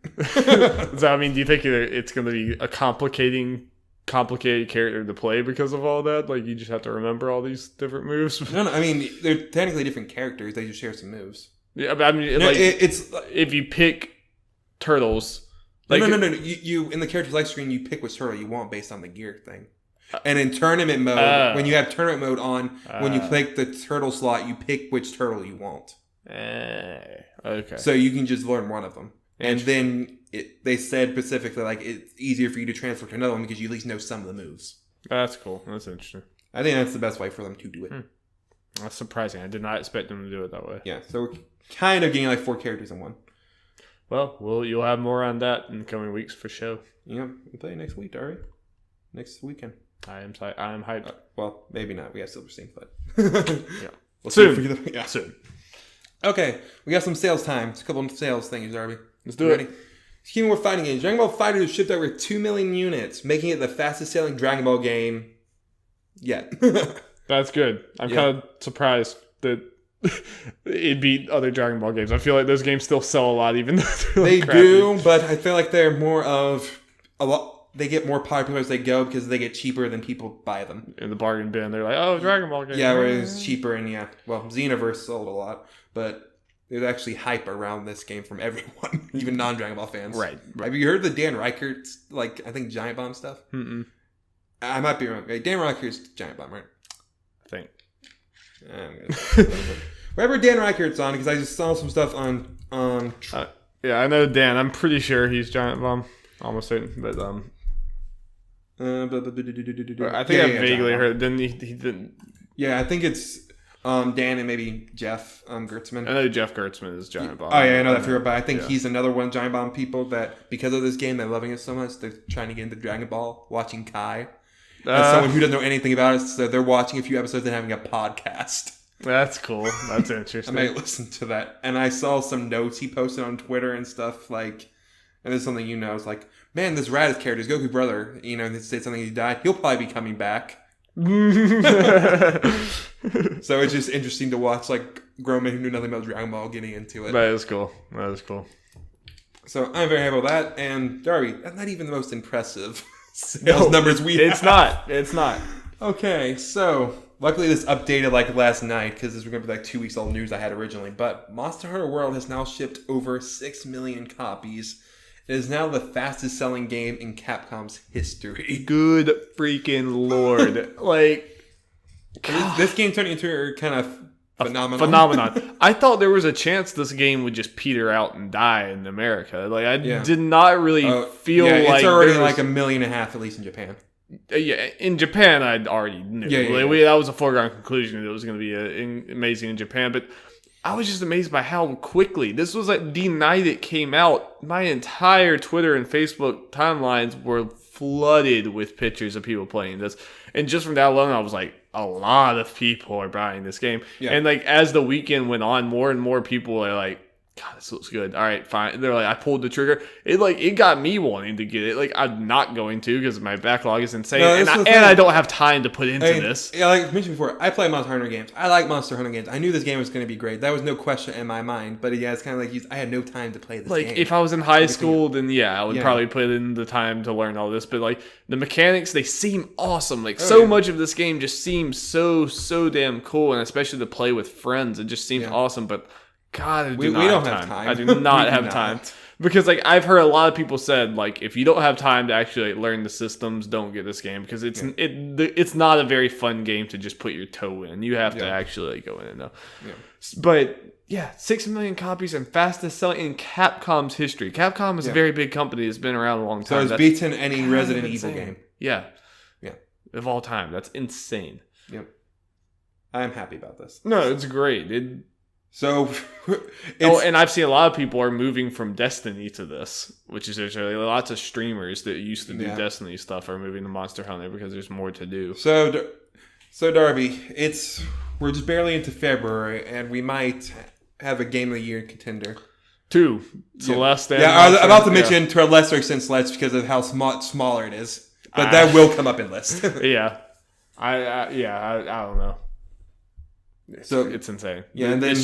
So, I mean, do you think it's going to be a complicated character to play because of all that? Like, you just have to remember all these different moves? No, I mean, they're technically different characters. They just share some moves. Yeah, but I mean, it's if you pick turtles... No. You in the character select screen, you pick which turtle you want based on the gear thing. And in tournament mode, when you have tournament mode on, when you click the turtle slot, you pick which turtle you want. Okay. So you can just learn one of them. And then they said specifically, like, it's easier for you to transfer to another one because you at least know some of the moves. That's cool. That's interesting. I think that's the best way for them to do it. That's surprising. I did not expect them to do it that way. Yeah, so we're kind of getting like 4 characters in one. Well, you'll have more on that in the coming weeks for sure. Yeah, we'll play next week, Darby. Next weekend. I am hyped. Well, maybe not. We have Silverstein, but yeah. Soon. Soon. Okay, we got some sales time. It's a couple of sales things, Darby. Let's do it. Keeping with fighting games, Dragon Ball FighterZ shipped over 2 million units, making it the fastest selling Dragon Ball game yet. That's good. I'm kind of surprised that it beat other Dragon Ball games. I feel like those games still sell a lot, even though they're they crappy. do, but I feel like they're more of a lot. They get more popular as they go because they get cheaper than people buy them. In the bargain bin, they're like, "Oh, Dragon Ball game." Yeah, where it's cheaper and Xenoverse sold a lot, but there's actually hype around this game from everyone, even non-Dragon Ball fans. Right. Have you heard the Dan Reichert's, I think Giant Bomb stuff? Mm-mm. I might be wrong. Dan Reichert's Giant Bomb, right? I think. Wherever Dan Reichert's on, because I just saw some stuff on yeah, I know Dan. I'm pretty sure he's Giant Bomb. Almost certain, but I think I vaguely heard. Then he didn't. Yeah, I think it's Dan and maybe Jeff Gertzman. I know Jeff Gertzman is Giant Bomb. Oh yeah, I know that for sure. But I think he's another one of Giant Bomb people that because of this game they're loving it so much they're trying to get into Dragon Ball, watching Kai. As someone who doesn't know anything about it, so they're watching a few episodes and having a podcast. That's cool. That's interesting. I might listen to that. And I saw some notes he posted on Twitter and stuff and this is something it's like, man, this Raditz character is Goku's brother. They say something he died. He'll probably be coming back. So it's just interesting to watch grown men who knew nothing about Dragon Ball getting into it. That is cool. So I'm very happy with that. And Darby, that's not even the most impressive sales numbers we have. It's not. Okay, so luckily this updated last night because this was going to be 2 weeks old news I had originally. But Monster Hunter World has now shipped over 6 million copies. It is now the fastest selling game in Capcom's history. Good freaking lord. This game turned into a kind of phenomenon. I thought there was a chance this game would just peter out and die in America. I did not really feel like it's already 1.5 million at least in Japan. Yeah, in Japan I already knew. That was a foregone conclusion that it was going to be amazing in Japan, but I was just amazed by how quickly. This was the night it came out. My entire Twitter and Facebook timelines were flooded with pictures of people playing this. And just from that alone, I was like, a lot of people are buying this game. Yeah. And as the weekend went on, more and more people are like, God, this looks good. All right, fine. They're like, I pulled the trigger. It got me wanting to get it. I'm not going to because my backlog is insane, and I don't have time to put into this. Yeah, like I mentioned before, I play Monster Hunter games. I like Monster Hunter games. I knew this game was going to be great. That was no question in my mind. But yeah, it's kind of I had no time to play this game. If I was in high school, then I would probably put in the time to learn all this. But the mechanics, they seem awesome. Much of this game just seems so damn cool, and especially to play with friends, it just seems awesome. But God, we don't have time. I do not have time. Because I've heard a lot of people said if you don't have time to actually learn the systems, don't get this game because it's not a very fun game to just put your toe in. You have to actually go in and know. Yeah. But 6 million copies and fastest selling in Capcom's history. Capcom is a very big company that's been around a long time. So it's beaten any Resident Evil game. Yeah. Of all time. That's insane. Yep. I'm happy about this. No, it's great. And I've seen a lot of people are moving from Destiny to this, which is there's lots of streamers that used to do Destiny stuff are moving to Monster Hunter because there's more to do. So Darby, we're just barely into February, and we might have a Game of the Year contender. 2, Celeste. I was about to mention to a lesser extent Celeste because of how smaller it is, but that will come up in list. I don't know. So it's insane. Yeah, and then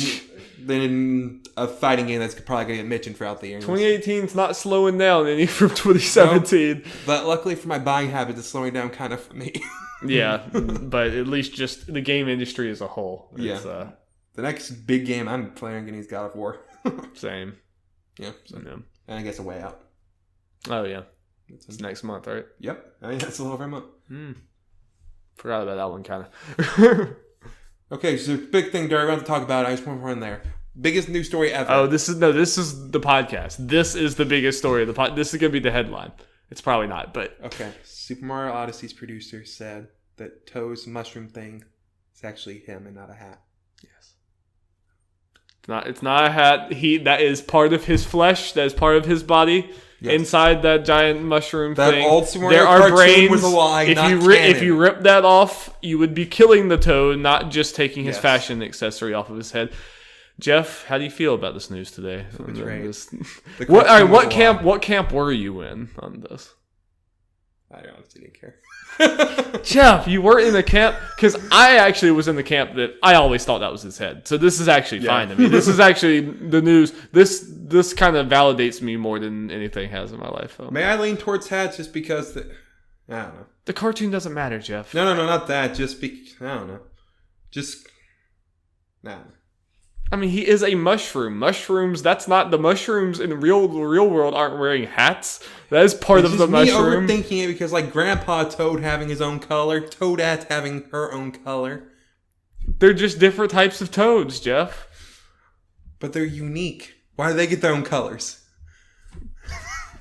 a fighting game that's probably going to get mentioned throughout the year. 2018's not slowing down any from 2017. No, but luckily for my buying habits, it's slowing down kind of for me. Yeah, but at least just the game industry as a whole. The next big game I'm planning on getting is God of War. Same. Yeah. And I guess A Way Out. Oh, yeah. It's next month, right? Yep. I mean, that's a little over a month. Forgot about that one, kind of. Okay, so big thing, Darby, I want to talk about. I just want to run there. Biggest news story ever. Oh, this is the podcast. This is the biggest story of the podcast. This is going to be the headline. It's probably not, but... Okay. Super Mario Odyssey's producer said that Toad's mushroom thing is actually him and not a hat. Yes. It's not a hat. That is part of his flesh. That is part of his body. Yes. Inside that giant mushroom thing, there are brains. Was a lie, if you rip that off, you would be killing the Toad, not just taking his fashion accessory off of his head. Jeff, how do you feel about this news today? What camp were you in on this? I honestly didn't care. Jeff, you were in the camp? Because I actually was in the camp that I always thought that was his head. So this is actually fine to me. This is actually the news. This kind of validates me more than anything has in my life. So. May I lean towards hats just because I don't know. The cartoon doesn't matter, Jeff. No, not that. Just I don't know. Just nah. I mean, he is a mushroom. Mushrooms, that's not the mushrooms in the real world aren't wearing hats. That is part of the mushroom. Me overthinking it because like Grandpa Toad having his own color, Toadette having her own color. They're just different types of toads, Jeff. But they're unique. Why do they get their own colors?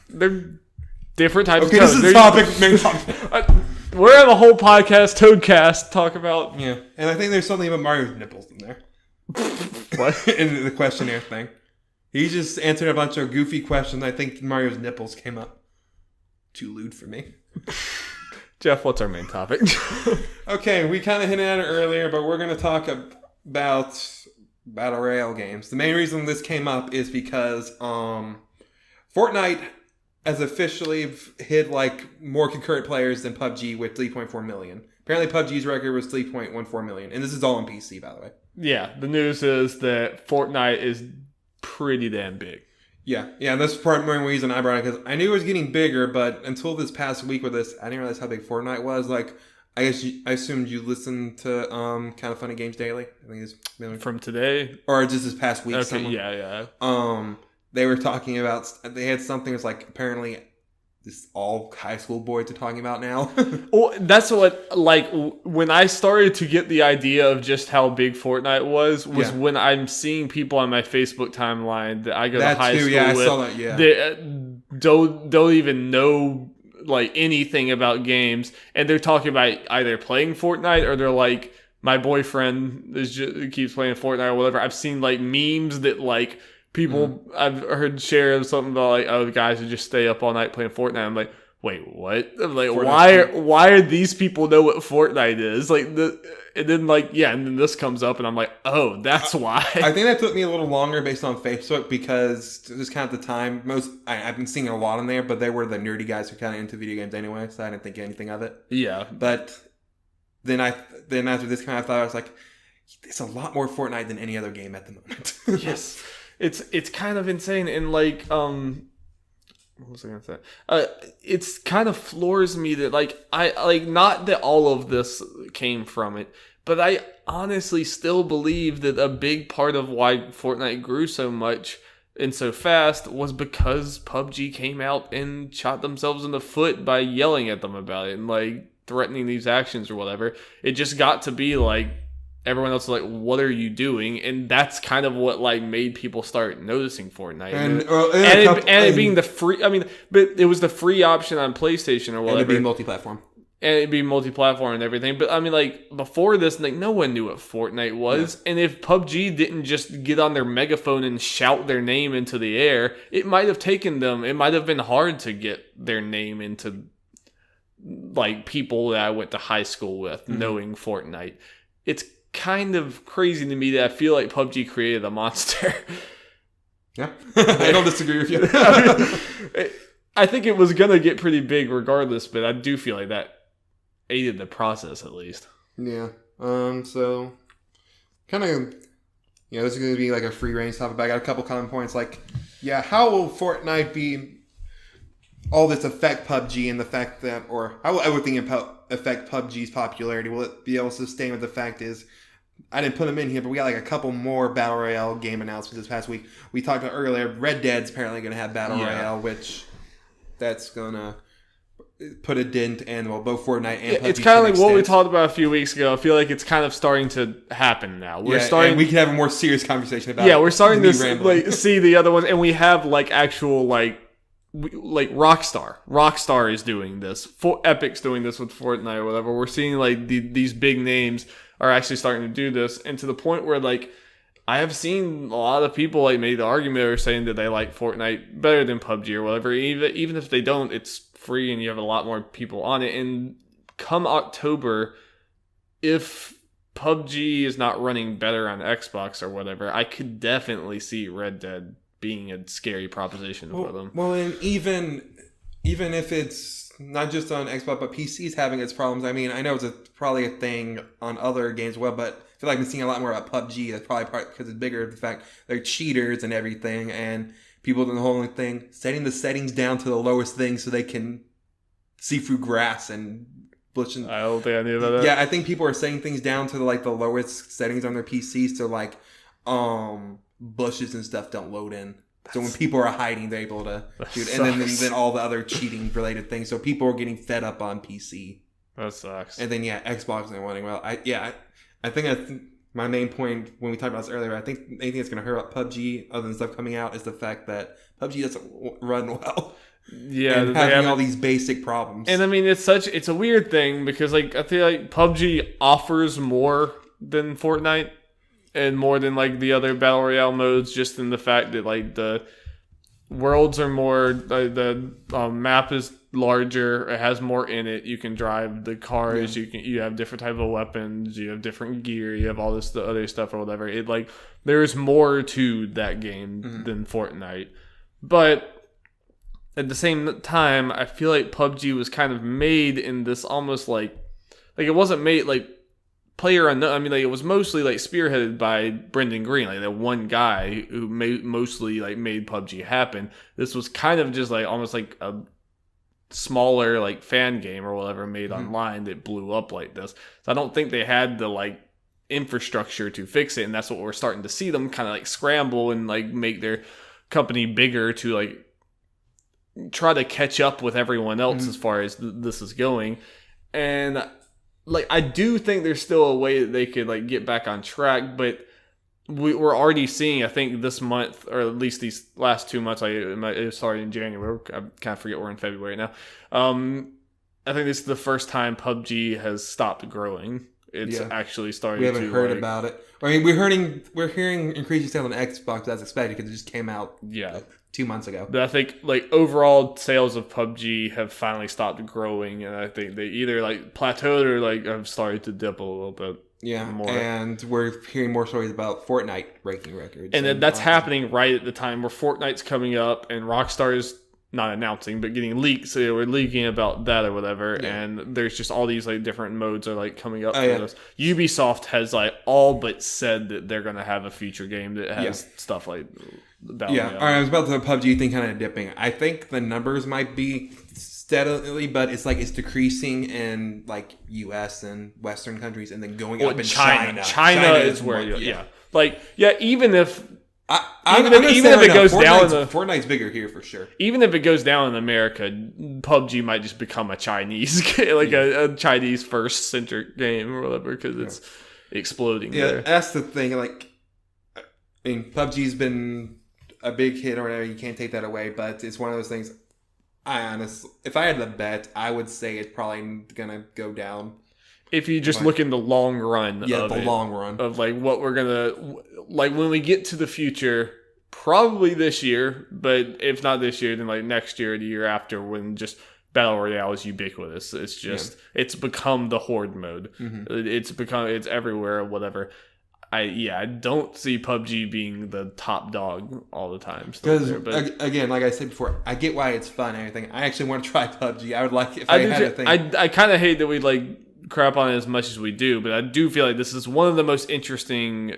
They're different types of toads. Okay, this is a topic. We're on the whole podcast, Toadcast, talk about... Yeah, and I think there's something about Mario's nipples in there. What? In the questionnaire thing. He just answered a bunch of goofy questions. I think Mario's nipples came up. Too lewd for me. Jeff, what's our main topic? Okay, we kind of hinted at it earlier, but we're going to talk about Battle Royale games. The main reason this came up is because Fortnite has officially hit like more concurrent players than PUBG with 3.4 million. Apparently PUBG's record was 3.14 million. And this is all on PC, by the way. Yeah, the news is that Fortnite is pretty damn big. Yeah, that's part of the reason I brought it, because I knew it was getting bigger, but until this past week with this, I didn't realize how big Fortnite was. Like, I assumed you listened to Kind of Funny Games Daily. I think it's from today, or just this past week. Okay, yeah. They were talking about, they had something that's like apparently this all high school boys are talking about now. Well, that's what, like, when I started to get the idea of just how big Fortnite was when I'm seeing people on my Facebook timeline that I go to high school with. I saw that, that don't even know like anything about games, and they're talking about either playing Fortnite or they're like, my boyfriend keeps playing Fortnite or whatever. I've seen like memes that like people I've heard share something about like, oh, the guys who just stay up all night playing Fortnite. I'm like, wait, what? I'm like, why are these people know what Fortnite is? Like, and then this comes up, and I'm like, oh, that's why. I think that took me a little longer based on Facebook because it was kind of the time. I've been seeing a lot on there, but they were the nerdy guys who kind of into video games anyway, so I didn't think anything of it. Yeah, but then after this kind of thought, I was like, it's a lot more Fortnite than any other game at the moment. Yes. It's kind of insane, and like what was I gonna say? It's kind of floors me that like I like, not that all of this came from it, but I honestly still believe that a big part of why Fortnite grew so much and so fast was because PUBG came out and shot themselves in the foot by yelling at them about it and like threatening these actions or whatever. It just got to be like, everyone else is like, what are you doing? And that's kind of what like made people start noticing Fortnite. And it being the free, I mean, but it was the free option on PlayStation or whatever. And it being multi-platform. And it'd be multi-platform and everything. But I mean, like, before this, like, no one knew what Fortnite was. Yeah. And if PUBG didn't just get on their megaphone and shout their name into the air, it might have taken them, it might have been hard to get their name into, like, people that I went to high school with knowing Fortnite. It's kind of crazy to me that I feel like PUBG created a monster. Yeah, I don't disagree with you. I think it was going to get pretty big regardless, but I do feel like that aided the process at least. Yeah. So, kind of, this is going to be like a free range topic, but I got a couple common points. Like, how will Fortnite be, all this affect PUBG and the fact that, or how will everything affect PUBG's popularity? Will it be able to sustain with the fact is, I didn't put them in here, but we got like a couple more Battle Royale game announcements this past week. We talked about earlier, Red Dead's apparently going to have Battle Royale, which that's going to put a dent in both Fortnite and PUBG. It's kind of like what we talked about a few weeks ago. I feel like it's kind of starting to happen now. We're starting, and we can have a more serious conversation about it. Yeah, we're starting to like see the other ones, and we have like actual like Rockstar. Rockstar is doing this. Epic's doing this with Fortnite or whatever. We're seeing like these big names are actually starting to do this, and to the point where like I have seen a lot of people like made the argument or saying that they like Fortnite better than PUBG or whatever. Even if they don't, it's free and you have a lot more people on it. And come October, if PUBG is not running better on Xbox or whatever, I could definitely see Red Dead being a scary proposition for them. Well, and even if it's not just on Xbox, but PC's having its problems. I mean, I know it's probably a thing on other games as well, but I feel like I've been seeing a lot more about PUBG. That's probably part because it's bigger. The fact they're cheaters and everything, and people doing the whole thing, setting the settings down to the lowest thing so they can see through grass and bush. And, I don't think I knew about that. Yeah, I think people are setting things down to like the lowest settings on their PCs, so like bushes and stuff don't load in. So when people are hiding, they're able to shoot. And then all the other cheating related things. So people are getting fed up on PC. That sucks. And then Xbox isn't running well. I think that's my main point when we talked about this earlier. I think anything that's going to hurt PUBG other than stuff coming out is the fact that PUBG doesn't run well. Yeah, and having all these basic problems. And I mean, it's a weird thing because like I feel like PUBG offers more than Fortnite and more than like the other battle royale modes, just in the fact that like the worlds are more, the map is larger, it has more in it. You can drive the cars, you have different type of weapons, you have different gear, you have all this the other stuff or whatever. It like there's more to that game than Fortnite, but at the same time, I feel like PUBG was kind of made in this almost like it wasn't made like player unknown. I mean, like it was mostly like spearheaded by Brendan Green, like that one guy who mostly like made PUBG happen. This was kind of just like almost like a smaller like fan game or whatever made online that blew up like this. So I don't think they had the like infrastructure to fix it, and that's what we're starting to see them kind of like scramble and like make their company bigger to like try to catch up with everyone else as far as this is going. And like I do think there's still a way that they could like get back on track, but we're already seeing, I think this month, or at least these last 2 months, it started in January, I kind of forget we're in February now. I think this is the first time PUBG has stopped growing. It's actually starting to... We haven't heard about it. I mean, we're hearing increasing sales on Xbox as expected because it just came out 2 months ago. But I think like overall sales of PUBG have finally stopped growing, and I think they either like plateaued or like have started to dip a little bit. Yeah, more. And we're hearing more stories about Fortnite breaking records. And that's happening right at the time where Fortnite's coming up and Rockstar is not announcing, but getting leaked. So they were leaking about that or whatever. Yeah. And there's just all these like different modes are like coming up for this. Ubisoft has like all but said that they're going to have a future game that has stuff like that. Yeah, all right, I was about the PUBG thing kind of dipping. I think the numbers might be steadily, but it's like it's decreasing in like U.S. and Western countries, and then going up in China. China is where even if it goes down in Fortnite's bigger here for sure. Even if it goes down in America, PUBG might just become a Chinese a Chinese first centric game or whatever because it's exploding. Yeah, that's the thing. Like, I mean, PUBG's been a big hit or whatever. You can't take that away, but it's one of those things. If I had to bet, I would say it's probably gonna go down. If you just look in the long run, long run of like what we're gonna like when we get to the future, probably this year, but if not this year, then like next year or the year after, when just Battle Royale is ubiquitous. It's just it's become the horde mode. It's everywhere or whatever. I don't see PUBG being the top dog all the time. Because again, like I said before, I get why it's fun and everything. I actually want to try PUBG. I would like if I had a thing. I kind of hate that we like crap on it as much as we do, but I do feel like this is one of the most interesting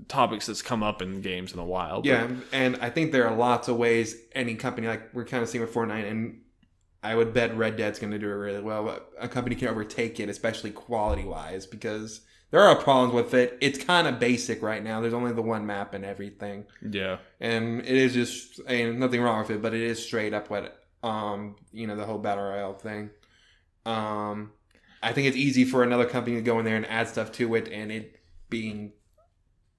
topics that's come up in games in a while. Yeah, and I think there are lots of ways any company, like we're kind of seeing with Fortnite, and I would bet Red Dead's going to do it really well. But a company can overtake it, especially quality-wise, because there are problems with it. It's kind of basic right now. There's only the one map and everything. Yeah. And it is just, nothing wrong with it, but it is straight up what, the whole Battle Royale thing. I think it's easy for another company to go in there and add stuff to it and it being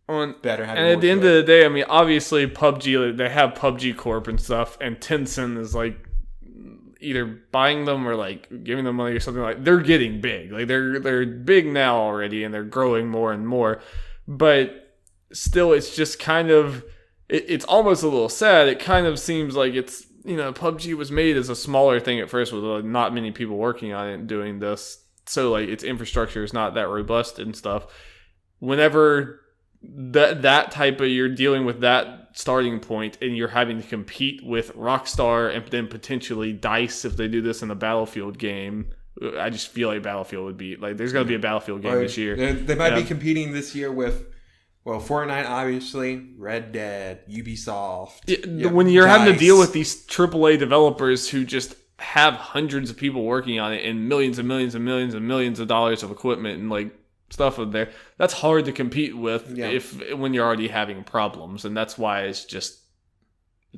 better. And at the end of the day, I mean, obviously PUBG, they have PUBG Corp and stuff, and Tencent is like either buying them or like giving them money or something. Like they're getting big, like they're big now already, and they're growing more and more. But still, it's just kind of it's almost a little sad. It kind of seems like it's PUBG was made as a smaller thing at first with not many people working on it and doing this, so like its infrastructure is not that robust and stuff. Whenever that type of, you're dealing with that starting point and you're having to compete with Rockstar and then potentially DICE if they do this in a Battlefield game. I just feel like Battlefield would be like, there's going to be a Battlefield game this year. They might be competing this year with, well, Fortnite, obviously, Red Dead, Ubisoft. When you're having to deal with these AAA developers who just have hundreds of people working on it and millions and millions and millions and millions of dollars of equipment and like stuff in there, that's hard to compete with when you're already having problems, and that's why it's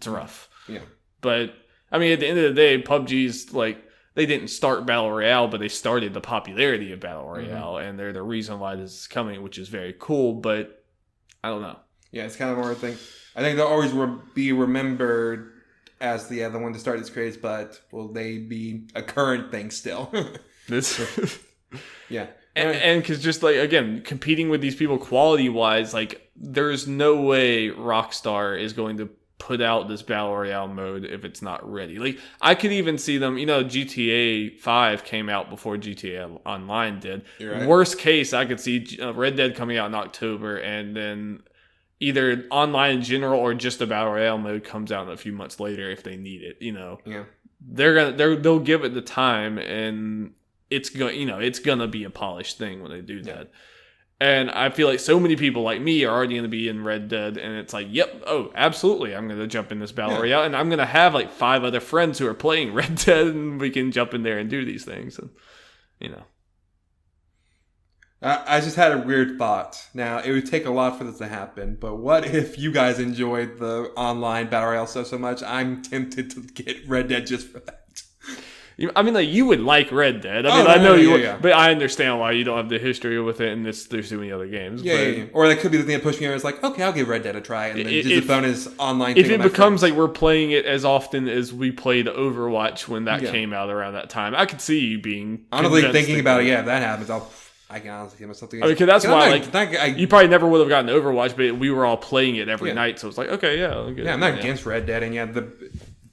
rough. Yeah. But I mean, at the end of the day, PUBG's like, they didn't start Battle Royale, but they started the popularity of Battle Royale, and they're the reason why this is coming, which is very cool, but I don't know. Yeah, it's kind of more thing. I think they'll always be remembered as the one to start this craze, but will they be a current thing still? Yeah. And because just like, again, competing with these people quality-wise, like, there's no way Rockstar is going to put out this Battle Royale mode if it's not ready. Like, I could even see them, GTA 5 came out before GTA Online did. Right. Worst case, I could see Red Dead coming out in October, and then either online in general or just the Battle Royale mode comes out in a few months later if they need it, Yeah. They'll give it the time, and it's gonna be a polished thing when they do that. Yeah. And I feel like so many people like me are already going to be in Red Dead, and it's like, yep, oh, absolutely, I'm going to jump in this Battle Royale, and I'm going to have like 5 other friends who are playing Red Dead, and we can jump in there and do these things, and I just had a weird thought. Now, it would take a lot for this to happen, but what if you guys enjoyed the online Battle Royale stuff so much, I'm tempted to get Red Dead just for that. I mean, like, you would like Red Dead. I know you would, but I understand why you don't have the history with it, and there's too many other games. Yeah. Or that could be the thing that pushed me over. It's like, okay, I'll give Red Dead a try, and then just a bonus online thing. If it becomes like we're playing it as often as we played Overwatch when that came out around that time, I could see you being honestly thinking about it. Yeah, if that happens, I can honestly give myself. Because that's why, you probably never would have gotten Overwatch, but we were all playing it every night, so it's like, okay, yeah, I'm not against Red Dead, and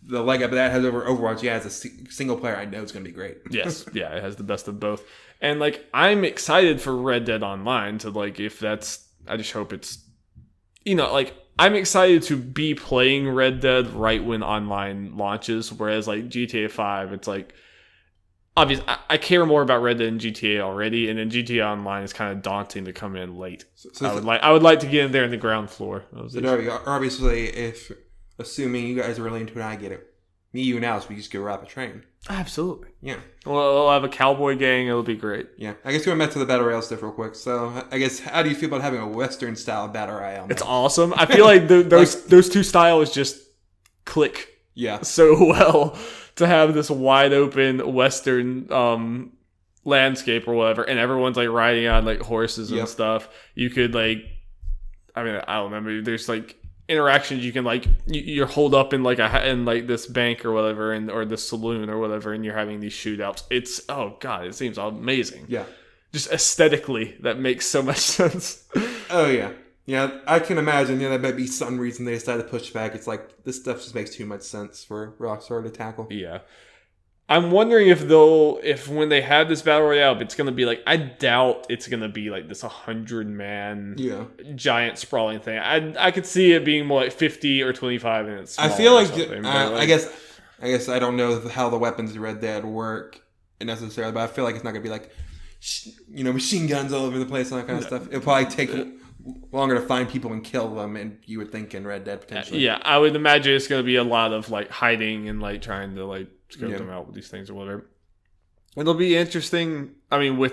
the leg up that has over Overwatch, as a single player, I know it's going to be great. Yes, yeah, it has the best of both. And, like, I'm excited for Red Dead Online to, like, if that's, I just hope it's, like, I'm excited to be playing Red Dead right when online launches, whereas, like, GTA 5, it's like, obviously, I care more about Red Dead than GTA already, and then GTA Online is kind of daunting to come in late. So I would like to get in there in the ground floor. So Darby, obviously, if assuming you guys are really into it, I get it. Me, you, and Alice, we just go rob a train. Absolutely. Yeah. Well, we'll have a cowboy gang. It'll be great. Yeah. I guess going back to the Battle Royale stuff real quick. So, I guess, how do you feel about having a Western-style Battle Royale? It's awesome. I feel like those two styles just click so well to have this wide-open Western landscape or whatever, and everyone's, like, riding on, like, horses and stuff. You could, like... I mean, I don't remember. There's, like... interactions you can like you're holed up in like this bank or whatever, or the saloon or whatever, and you're having these shootouts. It's it seems amazing. Yeah, just aesthetically that makes so much sense. Oh yeah, I can imagine. That might be some reason they decided to push back. It's like this stuff just makes too much sense for Rockstar to tackle. Yeah. I'm wondering if when they have this Battle Royale, it's going to be like, I doubt it's going to be like this 100-man giant sprawling thing. I could see it being more like 50 or 25 and it's I feel like, I guess I don't know how the weapons in Red Dead work necessarily, but I feel like it's not going to be like, machine guns all over the place and that kind of stuff. It'll probably take longer to find people and kill them, and you would think in Red Dead potentially. Yeah, I would imagine it's going to be a lot of like hiding and like trying to like scope them out with these things or whatever. It'll be interesting. I mean,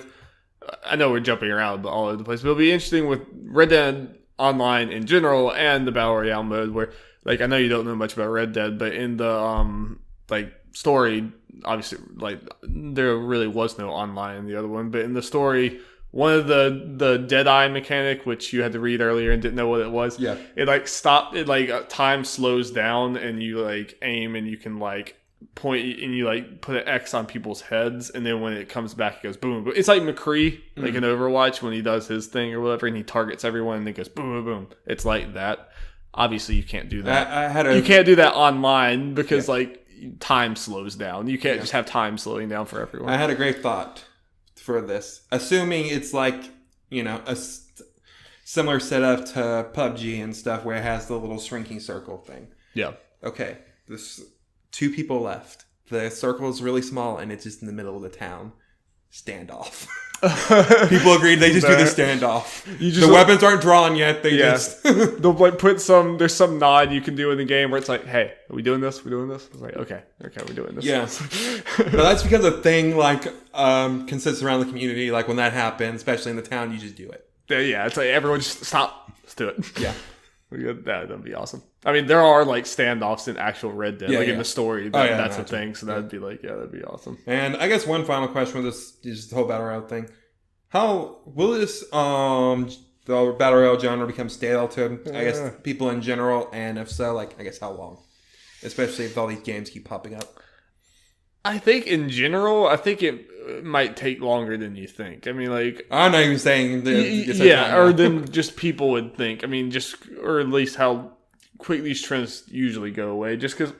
I know we're jumping around all over the place, but it'll be interesting with Red Dead Online in general and the Battle Royale mode, where like I know you don't know much about Red Dead, but in the like story, obviously like there really was no online in the other one, but in the story, one of the Deadeye mechanic, which you had to read earlier and didn't know what it was. Yeah. It like stopped. It like time slows down and you like aim and you can like point and you like put an X on people's heads, and then when it comes back, it goes boom. It's like McCree, like in Overwatch when he does his thing or whatever, and he targets everyone and it goes boom, boom, boom. It's like that. Obviously, you can't do that. You can't do that online because like time slows down. You can't just have time slowing down for everyone. I had a great thought for this. Assuming it's like, similar setup to PUBG and stuff where it has the little shrinking circle thing. Yeah. Okay. There's 2 people left. The circle is really small and it's just in the middle of the town. Standoff. People agreed they just do the standoff. The weapons aren't drawn yet. They just they'll like put some. There's some nod you can do in the game where it's like, "Hey, are we doing this? We're doing this." It's like, "Okay, we're doing this." Yeah, but that's because the thing consists around the community. Like when that happens, especially in the town, you just do it. Yeah, it's like everyone just stop. Let's do it. Yeah, that'd be awesome. I mean, there are like standoffs in actual Red Dead, in the story. That's a thing. So that'd be like, that'd be awesome. And I guess one final question with this is the whole battle royale thing. How will this the battle royale genre become stale to I guess people in general, and if so, I guess how long? Especially if all these games keep popping up. I think in general, it might take longer than you think. I mean, I'm not even saying or than just people would think. I mean, or at least how quick these trends usually go away. Just because,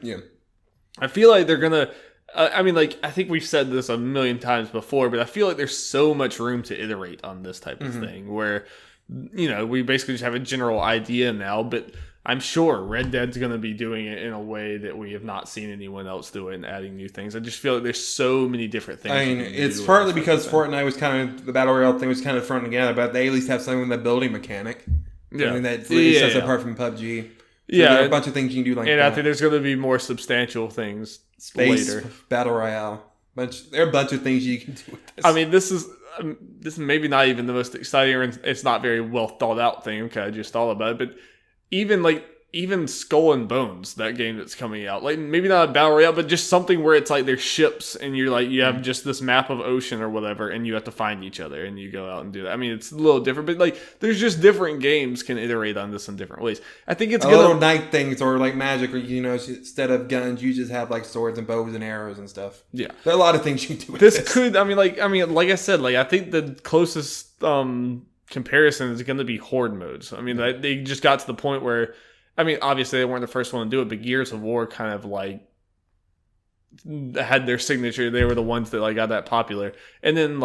I feel like they're gonna. I think we've said this a million times before, but I feel like there's so much room to iterate on this type of thing where, we basically just have a general idea now, but I'm sure Red Dead's going to be doing it in a way that we have not seen anyone else do it and adding new things. I just feel like there's so many different things. I mean, it's partly because Fortnite was the Battle Royale thing was kind of thrown together, but they at least have something with that building mechanic. Yeah. I mean, that sets apart from PUBG. So there are a bunch of things you can do and I think there's going to be more substantial things later. Battle Royale. There are a bunch of things you can do with this. I mean, this is maybe not even the most exciting, or it's not very well thought out thing. Okay, I just thought about it, but even Skull and Bones, that game that's coming out, maybe not a battle royale, but just something where it's like there's ships and you're you have just this map of ocean or whatever, and you have to find each other and you go out and do that. I mean, it's a little different, but there's just different games can iterate on this in different ways. I think it's little night things or magic, or instead of guns, you just have swords and bows and arrows and stuff. Yeah, there are a lot of things you can do with this. Could like I said, I think the closest comparison is going to be horde modes. I mean, they just got to the point where, obviously they weren't the first one to do it, but Gears of War kind of had their signature. They were the ones that got that popular. And then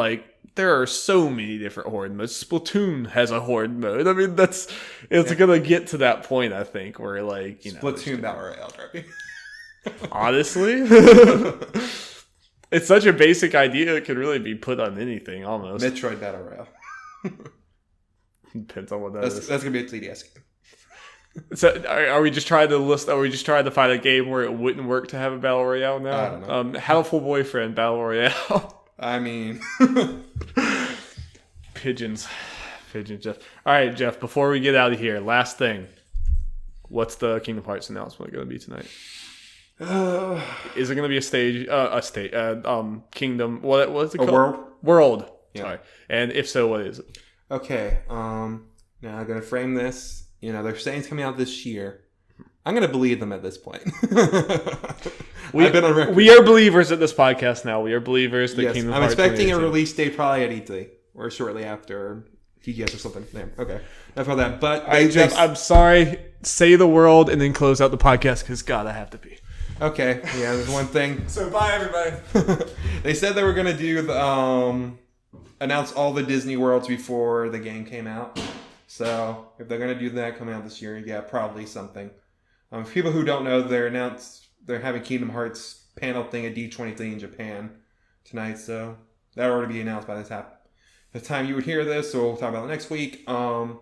there are so many different horde modes. Splatoon has a horde mode. I mean, it's going to get to that point, I think, where Splatoon Battle Royale, Darby. Honestly, it's such a basic idea. It could really be put on anything almost. Metroid Battle Royale. Depends on what that is. That's gonna be a 3DS game. So, are we just trying to list? Are we just trying to find a game where it wouldn't work to have a battle royale now? I don't know. Helpful Boyfriend battle royale. I mean, pigeons, Jeff. All right, Jeff. Before we get out of here, last thing. What's the Kingdom Hearts announcement going to be tonight? Is it going to be Kingdom? What's it called? World. Yeah. Sorry. And if so, what is it? Okay. Now I'm going to frame this. They're saying it's coming out this year. I'm going to believe them at this point. I've been on record. We are believers at this podcast now. We are believers that Kingdom Hearts. I'm expecting a release date probably at E3 or shortly after TGS or something. There. Okay. Enough of that. But Jeff, I'm sorry. Say the world and then close out the podcast because God, I have to pee. Okay. Yeah, there's one thing. So bye, everybody. They said they were going to do announce all the Disney worlds before the game came out. So if they're going to do that coming out this year, yeah, probably something. For people who don't know, they're having Kingdom Hearts panel thing at D23 in Japan tonight. So that'll already be announced by the time you would hear this. So we'll talk about it next week. I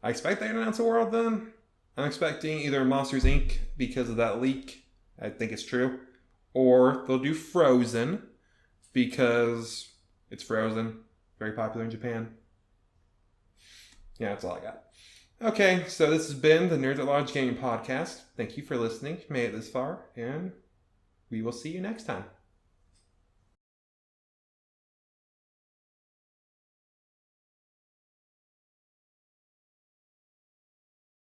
expect they're going to announce a world then. I'm expecting either Monsters Inc. because of that leak. I think it's true. Or they'll do Frozen because it's Frozen. Very popular in Japan. Yeah, that's all I got. Okay, so this has been the Nerds at Large Gaming Podcast. Thank you for listening. You made it this far, and we will see you next time.